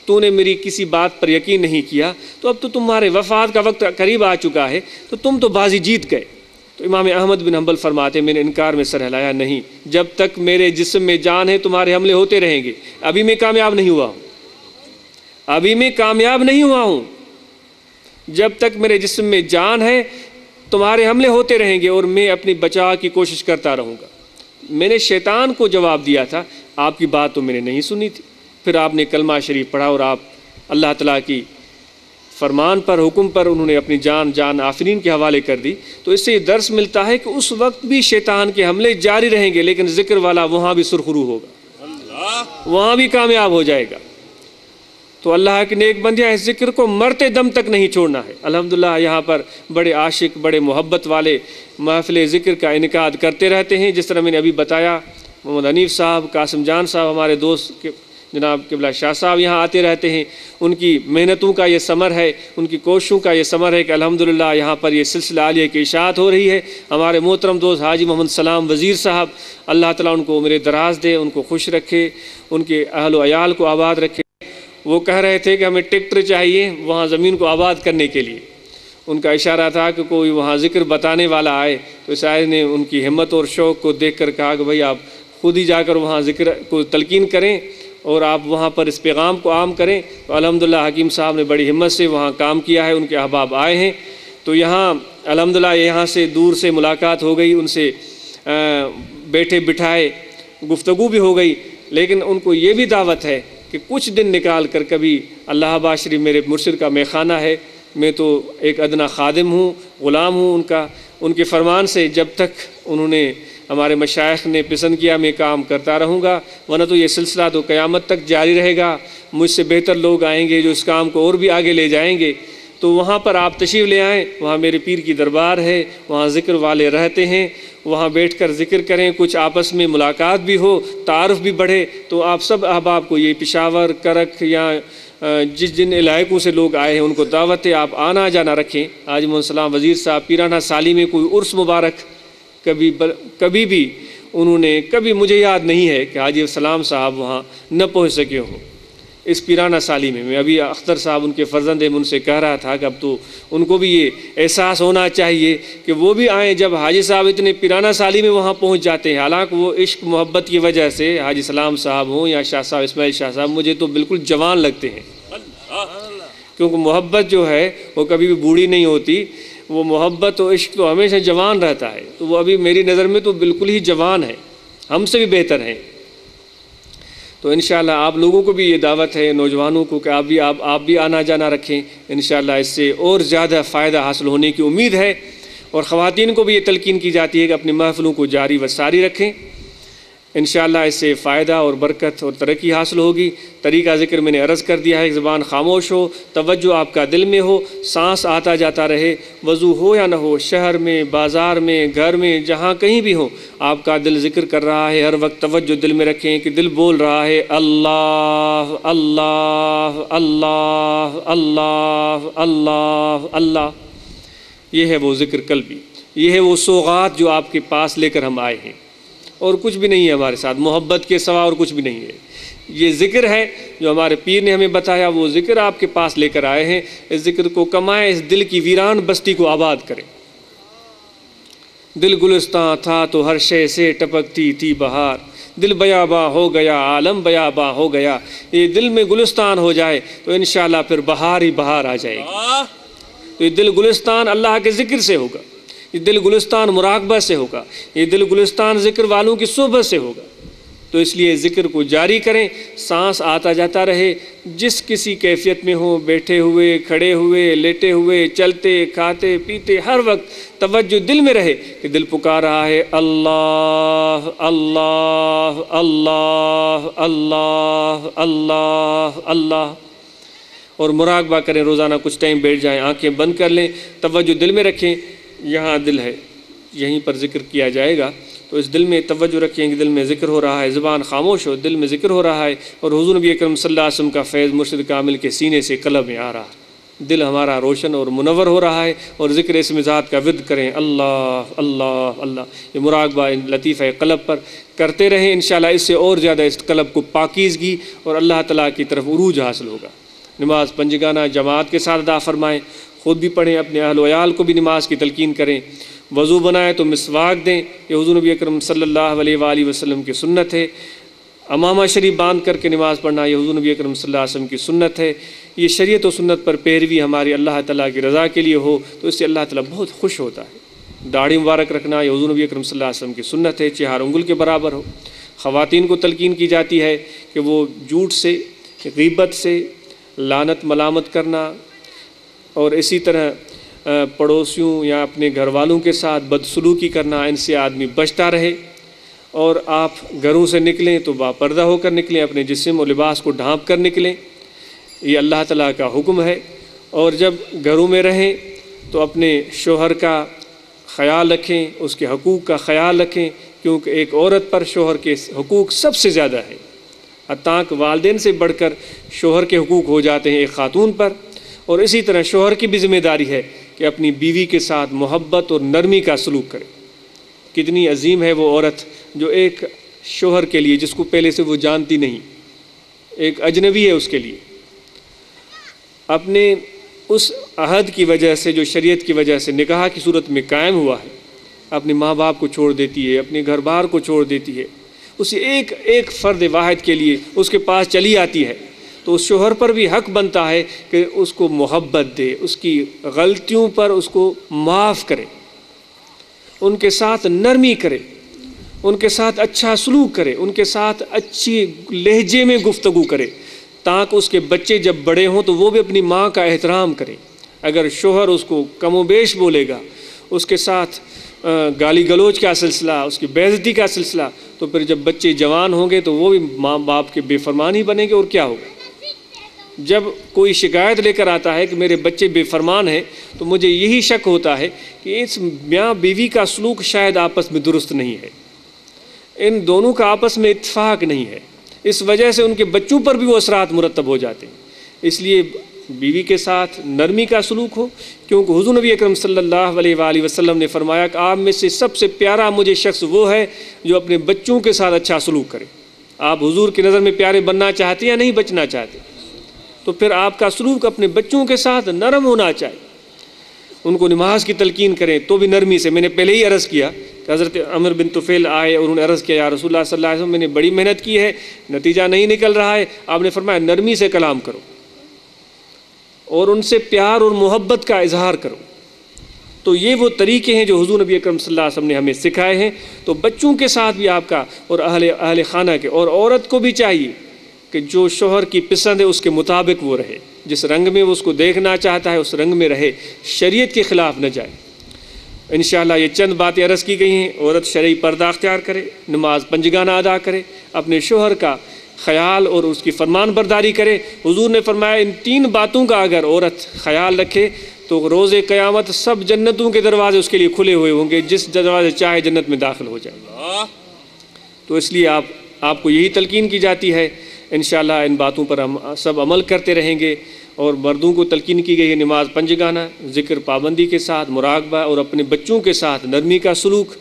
تو نے میری کسی بات پر یقین نہیں کیا، تو اب تو تمہارے وفات کا وقت قریب آ چکا ہے، تو تم تو بازی جیت گئے۔ تو امام احمد بن حنبل فرماتے میں نے انکار میں سر ہلایا نہیں، جب تک میرے جسم میں جان ہے تمہارے حملے ہوتے رہیں گے، ابھی میں کامیاب نہیں ہوا ہوں، جب تک میرے جسم میں جان ہے تمہارے حملے ہوتے رہیں گے اور میں اپنی بچاء کی کوشش کرتا رہوں گا۔ میں نے شیطان کو جواب دیا تھا، آپ کی بات تو میں نے نہیں سنی تھی۔ پھر آپ نے کلمہ شریف پڑھا اور آپ اللہ تعالیٰ کی فرمان پر، حکم پر انہوں نے اپنی جان آفرین کے حوالے کر دی۔ تو اس سے یہ درس ملتا ہے کہ اس وقت بھی شیطان کے حملے جاری رہیں گے، لیکن ذکر والا وہاں بھی سرخرو ہوگا، وہاں بھی کامیاب ہو جائے گا۔ تو اللہ کے نیک بندیاں اس ذکر کو مرتے دم تک نہیں چھوڑنا ہے۔ الحمدللہ یہاں پر بڑے عاشق، بڑے محبت والے محفل ذکر کا انعقاد کرتے رہتے ہیں، جس طرح میں نے ابھی بتایا، محمد حنیف صاحب، قاسم جان صاحب، ہمارے دوست جناب قبلہ شاہ صاحب یہاں آتے رہتے ہیں، ان کی محنتوں کا یہ ثمر ہے، ان کی کوششوں کا یہ ثمر ہے کہ الحمدللہ یہاں پر یہ سلسلہ عالیہ کی اشاعت ہو رہی ہے۔ ہمارے محترم دوست حاجی محمد سلام وزیر صاحب، اللہ تعالیٰ ان کو عمر دراز دے، ان کو خوش رکھے، ان کے اہل و عیال کو آباد رکھے۔ وہ کہہ رہے تھے کہ ہمیں ٹریکٹر چاہیے وہاں زمین کو آباد کرنے کے لیے، ان کا اشارہ تھا کہ کوئی وہاں ذکر بتانے والا آئے، تو شاعر نے ان کی ہمت اور شوق کو دیکھ کر کہا کہ بھائی آپ خود ہی جا کر وہاں ذکر کو تلقین کریں اور آپ وہاں پر اس پیغام کو عام کریں۔ تو الحمدللہ حکیم صاحب نے بڑی ہمت سے وہاں کام کیا ہے، ان کے احباب آئے ہیں، تو یہاں الحمدللہ یہاں سے دور سے ملاقات ہو گئی، ان سے بیٹھے بٹھائے گفتگو بھی ہو گئی، لیکن ان کو یہ بھی دعوت ہے کہ کچھ دن نکال کر کبھی اللہ آباد شریف میرے مرشد کا میخانہ ہے، میں تو ایک ادنا خادم ہوں، غلام ہوں ان کے فرمان سے جب تک انہوں نے ہمارے مشائخ نے پسند کیا میں کام کرتا رہوں گا، ورنہ تو یہ سلسلہ تو قیامت تک جاری رہے گا۔ مجھ سے بہتر لوگ آئیں گے جو اس کام کو اور بھی آگے لے جائیں گے، تو وہاں پر آپ تشریف لے آئیں، وہاں میرے پیر کی دربار ہے، وہاں ذکر والے رہتے ہیں، وہاں بیٹھ کر ذکر کریں، کچھ آپس میں ملاقات بھی ہو، تعارف بھی بڑھے۔ تو آپ سب احباب کو یہ پشاور، کرک یا جن علاقوں سے لوگ آئے ہیں ان کو دعوت ہے، آپ آنا جانا رکھیں۔ حاجی محمد سلام وزیر صاحب پیرانہ سالی میں کوئی عرس مبارک کبھی بھی انہوں نے کبھی مجھے یاد نہیں ہے کہ حاجی سلام صاحب وہاں نہ پہنچ سکے ہوں اس پیرانہ سالی میں ابھی اختر صاحب ان کے فرزند ہیں، ان سے کہہ رہا تھا کہ اب تو ان کو بھی یہ احساس ہونا چاہیے کہ وہ بھی آئیں جب حاجی صاحب اتنے پیرانہ سالی میں وہاں پہنچ جاتے ہیں۔ حالانکہ وہ عشق محبت کی وجہ سے حاجی سلام صاحب ہوں یا شاہ صاحب اسماعیل شاہ صاحب مجھے تو بالکل جوان لگتے ہیں، کیونکہ محبت جو ہے وہ کبھی بھی بوڑھی نہیں ہوتی، وہ محبت و عشق تو ہمیشہ جوان رہتا ہے، تو وہ ابھی میری نظر میں تو بالکل ہی جوان ہے، ہم سے بھی بہتر ہیں۔ تو انشاءاللہ آپ لوگوں کو بھی یہ دعوت ہے، نوجوانوں کو، کہ آپ بھی آنا جانا رکھیں، انشاءاللہ اس سے اور زیادہ فائدہ حاصل ہونے کی امید ہے۔ اور خواتین کو بھی یہ تلقین کی جاتی ہے کہ اپنی محفلوں کو جاری و ساری رکھیں، انشاءاللہ اس سے فائدہ اور برکت اور ترقی حاصل ہوگی۔ طریقہ ذکر میں نے عرض کر دیا ہے، زبان خاموش ہو، توجہ آپ کا دل میں ہو، سانس آتا جاتا رہے، وضو ہو یا نہ ہو، شہر میں، بازار میں، گھر میں، جہاں کہیں بھی ہو، آپ کا دل ذکر کر رہا ہے، ہر وقت توجہ دل میں رکھیں کہ دل بول رہا ہے اللہ اللہ اللہ اللہ اللہ اللہ۔ یہ ہے وہ ذکر قلبی، یہ ہے وہ سوغات جو آپ کے پاس لے کر ہم آئے ہیں، اور کچھ بھی نہیں ہے ہمارے ساتھ، محبت کے سوا اور کچھ بھی نہیں ہے۔ یہ ذکر ہے جو ہمارے پیر نے ہمیں بتایا، وہ ذکر آپ کے پاس لے کر آئے ہیں۔ اس ذکر کو کمائیں، اس دل کی ویران بستی کو آباد کریں۔ دل گلستان تھا تو ہر شے سے ٹپکتی تھی بہار، دل بیاباں ہو گیا عالم بیاباں ہو گیا۔ یہ دل میں گلستان ہو جائے تو انشاءاللہ پھر بہار ہی بہار آ جائے گی۔ تو یہ دل گلستان اللہ کے ذکر سے ہوگا، یہ دل گلستان مراقبہ سے ہوگا، یہ دل گلستان ذکر والوں کی صحبت سے ہوگا۔ تو اس لیے ذکر کو جاری کریں، سانس آتا جاتا رہے، جس کسی کیفیت میں ہوں، بیٹھے ہوئے، کھڑے ہوئے، لیٹے ہوئے، چلتے کھاتے پیتے، ہر وقت توجہ دل میں رہے کہ دل پکار رہا ہے اللہ اللہ اللہ اللہ اللہ اللہ، اور مراقبہ کریں۔ روزانہ کچھ ٹائم بیٹھ جائیں، آنکھیں بند کر لیں، توجہ دل میں رکھیں، یہاں دل ہے، یہیں پر ذکر کیا جائے گا، تو اس دل میں توجہ رکھیں کہ دل میں ذکر ہو رہا ہے، زبان خاموش ہو، دل میں ذکر ہو رہا ہے، اور حضور نبی اکرم صلی اللہ علیہ وسلم کا فیض مرشد کامل کے سینے سے قلب میں آ رہا ہے، دل ہمارا روشن اور منور ہو رہا ہے، اور ذکر اسم ذات کا ورد کریں، اللہ اللہ اللہ۔ یہ مراقبہ لطیفہ قلب پر کرتے رہیں، انشاءاللہ اس سے اور زیادہ اس قلب کو پاکیزگی اور اللہ تعالیٰ کی طرف عروج حاصل ہوگا۔ نماز پنجگانہ جماعت کے ساتھ ادا فرمائیں، خود بھی پڑھیں، اپنے اہل و عیال کو بھی نماز کی تلقین کریں۔ وضو بنائیں تو مسواک دیں، یہ حضور نبی اکرم صلی اللہ علیہ وآلہ وسلم کی سنت ہے۔ امامہ شریف باندھ کر کے نماز پڑھنا، یہ حضور نبی اکرم صلی اللہ علیہ وسلم کی سنت ہے۔ یہ شریعت و سنت پر پیروی ہماری اللہ تعالیٰ کی رضا کے لیے ہو تو اس سے اللہ تعالیٰ بہت خوش ہوتا ہے۔ داڑھی مبارک رکھنا، یہ حضور نبی اکرم صلی اللہ علیہ وسلم کی سنت ہے، چہار انگل کے برابر ہو۔ خواتین کو تلقین کی جاتی ہے کہ وہ جھوٹ سے، غیبت سے، لعنت ملامت کرنا، اور اسی طرح پڑوسیوں یا اپنے گھر والوں کے ساتھ بدسلوکی کرنا، ان سے آدمی بچتا رہے، اور آپ گھروں سے نکلیں تو باپردہ ہو کر نکلیں، اپنے جسم و لباس کو ڈھانپ کر نکلیں، یہ اللہ تعالیٰ کا حکم ہے۔ اور جب گھروں میں رہیں تو اپنے شوہر کا خیال رکھیں، اس کے حقوق کا خیال رکھیں، کیونکہ ایک عورت پر شوہر کے حقوق سب سے زیادہ ہیں، حتیٰ کہ والدین سے بڑھ کر شوہر کے حقوق ہو جاتے ہیں ایک خاتون پر۔ اور اسی طرح شوہر کی بھی ذمہ داری ہے کہ اپنی بیوی کے ساتھ محبت اور نرمی کا سلوک کرے۔ کتنی عظیم ہے وہ عورت جو ایک شوہر کے لیے، جس کو پہلے سے وہ جانتی نہیں، ایک اجنبی ہے اس کے لیے، اپنے اس عہد کی وجہ سے جو شریعت کی وجہ سے نکاح کی صورت میں قائم ہوا ہے، اپنے ماں باپ کو چھوڑ دیتی ہے، اپنے گھر بار کو چھوڑ دیتی ہے، اسے ایک فرد واحد کے لیے اس کے پاس چلی آتی ہے، تو اس شوہر پر بھی حق بنتا ہے کہ اس کو محبت دے، اس کی غلطیوں پر اس کو معاف کرے، ان کے ساتھ نرمی کرے، ان کے ساتھ اچھا سلوک کرے، ان کے ساتھ اچھی لہجے میں گفتگو کرے، تاکہ اس کے بچے جب بڑے ہوں تو وہ بھی اپنی ماں کا احترام کریں۔ اگر شوہر اس کو کم و بیش بولے گا، اس کے ساتھ گالی گلوچ کا سلسلہ، اس کی بے عزتی کا سلسلہ، تو پھر جب بچے جوان ہوں گے تو وہ بھی ماں باپ کے بے فرمان ہی بنیں گے، اور کیا ہوگا؟ جب کوئی شکایت لے کر آتا ہے کہ میرے بچے بے فرمان ہیں، تو مجھے یہی شک ہوتا ہے کہ اس میاں بیوی کا سلوک شاید آپس میں درست نہیں ہے، ان دونوں کا آپس میں اتفاق نہیں ہے، اس وجہ سے ان کے بچوں پر بھی وہ اثرات مرتب ہو جاتے ہیں۔ اس لیے بیوی کے ساتھ نرمی کا سلوک ہو، کیونکہ حضور نبی اکرم صلی اللہ علیہ وآلہ وسلم نے فرمایا کہ آپ میں سے سب سے پیارا مجھے شخص وہ ہے جو اپنے بچوں کے ساتھ اچھا سلوک کرے۔ آپ حضور کی نظر میں پیارے بننا چاہتے ہیں یا نہیں بچنا چاہتے؟ تو پھر آپ کا سلوک اپنے بچوں کے ساتھ نرم ہونا چاہیے، ان کو نماز کی تلقین کریں تو بھی نرمی سے۔ میں نے پہلے ہی عرض کیا کہ حضرت عمر بن طفیل آئے اور انہوں نے عرض کیا، یا رسول اللہ صلی اللہ علیہ وسلم، میں نے بڑی محنت کی ہے، نتیجہ نہیں نکل رہا ہے۔ آپ نے فرمایا نرمی سے کلام کرو اور ان سے پیار اور محبت کا اظہار کرو۔ تو یہ وہ طریقے ہیں جو حضور نبی اکرم صلی اللہ علیہ وسلم نے ہمیں سکھائے ہیں۔ تو بچوں کے ساتھ بھی آپ کا، اور اہل خانہ کے، اور عورت کو بھی چاہیے کہ جو شوہر کی پسند ہے اس کے مطابق وہ رہے، جس رنگ میں وہ اس کو دیکھنا چاہتا ہے اس رنگ میں رہے، شریعت کے خلاف نہ جائے۔ انشاءاللہ یہ چند باتیں عرض کی گئی ہیں۔ عورت شرعی پردہ اختیار کرے، نماز پنجگانہ ادا کرے، اپنے شوہر کا خیال اور اس کی فرمان برداری کرے۔ حضور نے فرمایا ان تین باتوں کا اگر عورت خیال رکھے تو روز قیامت سب جنتوں کے دروازے اس کے لیے کھلے ہوئے ہوں گے، جس دروازے چاہے جنت میں داخل ہو جائے۔ تو اس لیے آپ کو یہی تلقین کی جاتی ہے۔ انشاءاللہ ان باتوں پر ہم سب عمل کرتے رہیں گے، اور مردوں کو تلقین کی گئی ہے نماز پنجگانہ، ذکر پابندی کے ساتھ، مراقبہ اور اپنے بچوں کے ساتھ نرمی کا سلوک،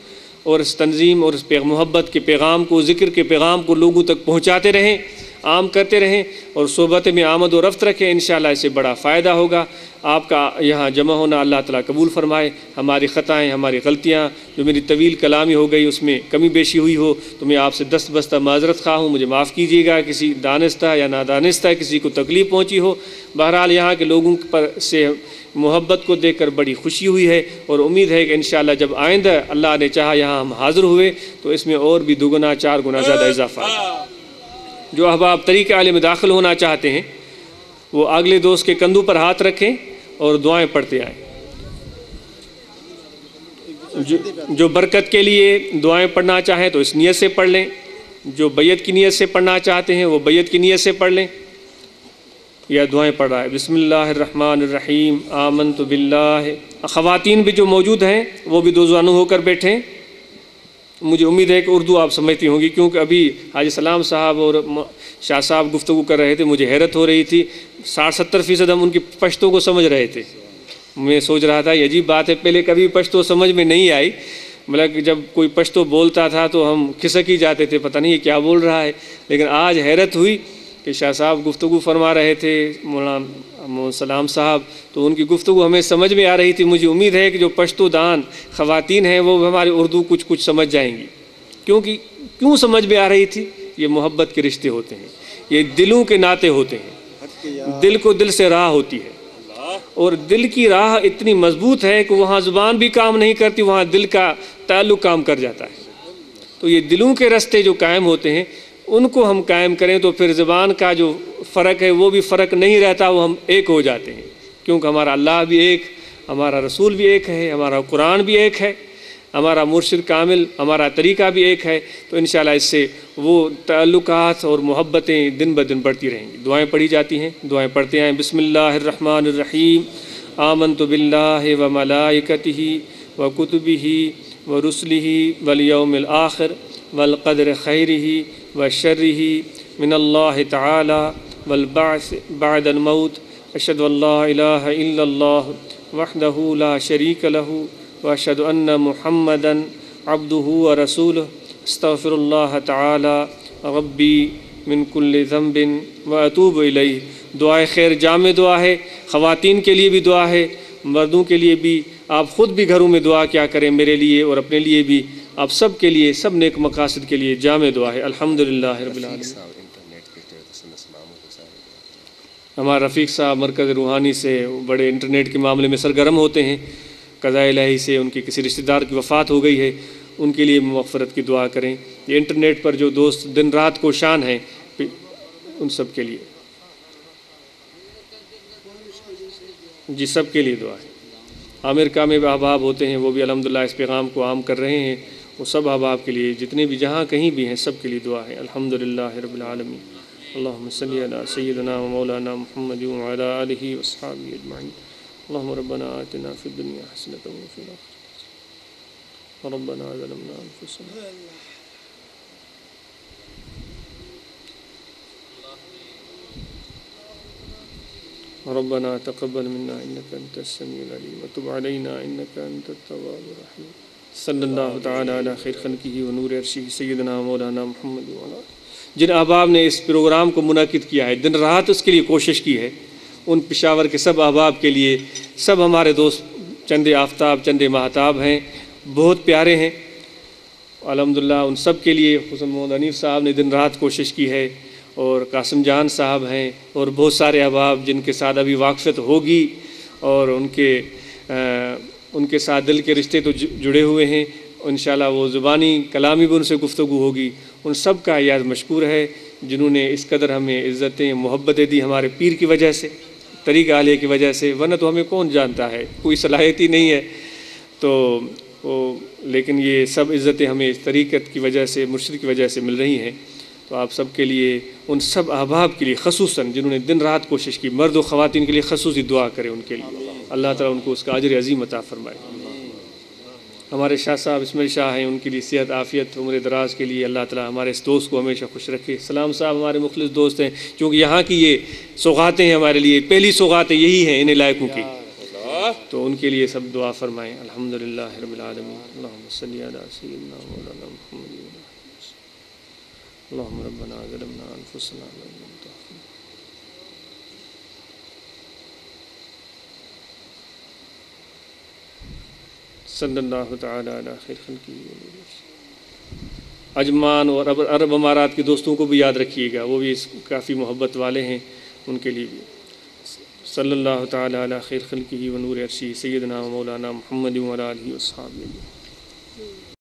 اور اس تنظیم اور اس محبت کے پیغام کو، ذکر کے پیغام کو لوگوں تک پہنچاتے رہیں، عام کرتے رہیں اور صحبت میں آمد و رفت رکھیں۔ انشاءاللہ اس سے بڑا فائدہ ہوگا۔ آپ کا یہاں جمع ہونا اللہ تعالیٰ قبول فرمائے۔ ہماری خطائیں، ہماری غلطیاں، جو میری طویل کلامی ہو گئی اس میں کمی بیشی ہوئی ہو تو میں آپ سے دست بستہ معذرت خواہ ہوں، مجھے معاف کیجیے گا۔ کسی دانستہ یا نادانستہ کسی کو تکلیف پہنچی ہو، بہرحال یہاں کے لوگوں پر سے محبت کو دیکھ کر بڑی خوشی ہوئی ہے، اور امید ہے کہ انشاءاللہ جب آئندہ اللہ نے چاہا یہاں ہم حاضر ہوئے تو اس میں اور بھی دوگنا 4 گنا زیادہ اضافہ ہے۔ جو احباب طریقہ عالم میں داخل ہونا چاہتے ہیں وہ اگلے دوست کے کندھوں پر ہاتھ رکھیں اور دعائیں پڑھتے آئیں۔ جو برکت کے لیے دعائیں پڑھنا چاہیں تو اس نیت سے پڑھ لیں، جو بیعت کی نیت سے پڑھنا چاہتے ہیں وہ بیعت کی نیت سے پڑھ لیں یا دعائیں پڑھ رہا ہے۔ بسم اللہ الرحمن الرحیم، آمنت باللہ۔ خواتین بھی جو موجود ہیں وہ بھی 2 زانو ہو کر بیٹھیں۔ مجھے امید ہے کہ اردو آپ سمجھتی ہوں گی، کیونکہ ابھی حاجی سلام صاحب اور شاہ صاحب گفتگو کر رہے تھے، مجھے حیرت ہو رہی تھی، 60-70% ہم ان کی پشتو کو سمجھ رہے تھے۔ میں سوچ رہا تھا یہ عجیب بات ہے، پہلے کبھی پشتو سمجھ میں نہیں آئی، مطلب کہ جب کوئی پشتو بولتا تھا تو ہم کھسک ہی جاتے تھے، پتہ نہیں یہ کیا بول رہا ہے۔ لیکن آج حیرت ہوئی کہ شاہ صاحب گفتگو فرما رہے تھے، مولانا سلام صاحب، تو ان کی گفتگو ہمیں سمجھ میں آ رہی تھی۔ مجھے امید ہے کہ جو پشتو دان خواتین ہیں وہ ہماری اردو کچھ سمجھ جائیں گی، کیوں سمجھ میں آ رہی تھی؟ یہ محبت کے رشتے ہوتے ہیں، یہ دلوں کے ناطے ہوتے ہیں، دل کو دل سے راہ ہوتی ہے، اور دل کی راہ اتنی مضبوط ہے کہ وہاں زبان بھی کام نہیں کرتی، وہاں دل کا تعلق کام کر جاتا ہے۔ تو یہ دلوں کے رستے جو قائم ہوتے ہیں ان کو ہم قائم کریں تو پھر زبان کا جو فرق ہے وہ بھی فرق نہیں رہتا، وہ ہم ایک ہو جاتے ہیں، کیونکہ ہمارا اللہ بھی ایک، ہمارا رسول بھی ایک ہے، ہمارا قرآن بھی ایک ہے، ہمارا مرشد کامل، ہمارا طریقہ بھی ایک ہے۔ تو انشاءاللہ اس سے وہ تعلقات اور محبتیں دن بدن بڑھتی رہیں گی۔ دعائیں پڑھی جاتی ہیں، دعائیں پڑھتے ہیں۔ بسم اللہ الرحمن الرحیم، آمنت باللہ وملائکتہ وکتبہ ورسلہ والیوم الآخر والقدر خیرہ وشرہ من اللہ تعالی والبعث بعد الموت، اشہد ان لا الہ الا اللہ وحدہ لا شریک لہ واشہد ان محمدا عبدہ ورسولہ، استغفر اللہ تعالی ربی من کل ذنب واتوب الیہ۔ دعائے خیر جامع دعا ہے، خواتین کے لیے بھی دعا ہے، مردوں کے لیے بھی۔ آپ خود بھی گھروں میں دعا کیا کریں، میرے لیے اور اپنے لیے بھی، آپ سب کے لیے، سب نیک مقاصد کے لیے جامع دعا ہے۔ الحمدللہ رب العالمین۔ ہمارا رفیق صاحب مرکز روحانی سے بڑے انٹرنیٹ کے معاملے میں سرگرم ہوتے ہیں، قضاء الہی سے ان کے کسی رشتہ دار کی وفات ہو گئی ہے، ان کے لیے مغفرت کی دعا کریں۔ یہ انٹرنیٹ پر جو دوست دن رات کو شان ہیں ان سب کے لیے، جی سب کے لیے دعا ہے۔ امریکہ میں بھی احباب ہوتے ہیں، وہ بھی الحمدللہ اس پیغام کو عام کر رہے ہیں، وہ سب احباب کے لیے جتنے بھی جہاں کہیں بھی ہیں سب کے لیے دعا ہے۔ الحمدللہ رب العالمین۔ اللہم صلی علی سیدنا و مولانا محمد وعلی آلہ واصحابہ اجمعین۔ اللہم ربنا آتنا فی الدنیا حسنۃ وفی الآخرۃ ربنا ظلمنا انفسنا ربنا تقبل منا انك انت السميع العليم وتب علينا انك انت التواب الرحيم۔ صلی اللہ تعالی علی خیر خلقہ ونور عرشہ سیدنا مولانا محمد وعلی۔ جن احباب نے اس پروگرام کو منعقد کیا ہے، دن رات اس کے لیے کوشش کی ہے، ان پشاور کے سب احباب کے لیے، سب ہمارے دوست چند آفتاب چند ماہتاب ہیں، بہت پیارے ہیں، الحمدللہ ان سب کے لیے حسن محمد حنیف صاحب نے دن رات کوشش کی ہے، اور قاسم جان صاحب ہیں، اور بہت سارے احباب جن کے ساتھ ابھی واقفیت ہوگی، اور ان کے ساتھ دل کے رشتے تو جڑے ہوئے ہیں، انشاءاللہ وہ زبانی کلامی بھی ان سے گفتگو ہوگی۔ ان سب کا یاد مشکور ہے جنہوں نے اس قدر ہمیں عزتیں محبتیں دی، ہمارے پیر کی وجہ سے، طریقہ عالیہ کی وجہ سے، ورنہ تو ہمیں کون جانتا ہے، کوئی صلاحیت ہی نہیں ہے۔ تو لیکن یہ سب عزتیں ہمیں اس طریقت کی وجہ سے، مرشد کی وجہ سے مل رہی ہیں۔ تو آپ سب کے لیے، ان سب احباب کے لیے خصوصاً جنہوں نے دن رات کوشش کی، مرد و خواتین کے لیے خصوصی دعا کریں ان کے لیے، اللہ تعالیٰ ان کو اس کا اجر عظیم عطا فرمائے۔ ہمارے شاہ صاحب اسماعیل شاہ ہیں، ان کے لیے صحت عافیت عمر دراز کے لیے اللہ تعالیٰ ہمارے اس دوست کو ہمیشہ خوش رکھے۔ سلام صاحب ہمارے مخلص دوست ہیں، کیونکہ یہاں کی یہ سوغاتیں ہیں ہمارے لیے، پہلی سوغاتیں یہی ہیں ان لائقوں کی، تو ان کے لیے سب دعا فرمائیں۔ الحمدللہ رب العالمین، اللہم صلی علی سیدنا مولانا محمد، اللہم ربنا ظلمنا انفسنا وإن لم تغفر صلی اللہ تعالیٰ علی خیر خلقہ۔ عجمان اور عرب امارات کے دوستوں کو بھی یاد رکھیے گا، وہ بھی کافی محبت والے ہیں، ان کے لیے بھی صلی اللہ تعالیٰ علی خیر خلقہ ونور عرشہ سیدنا مولانا محمد وعلی آلہ وصحبہ۔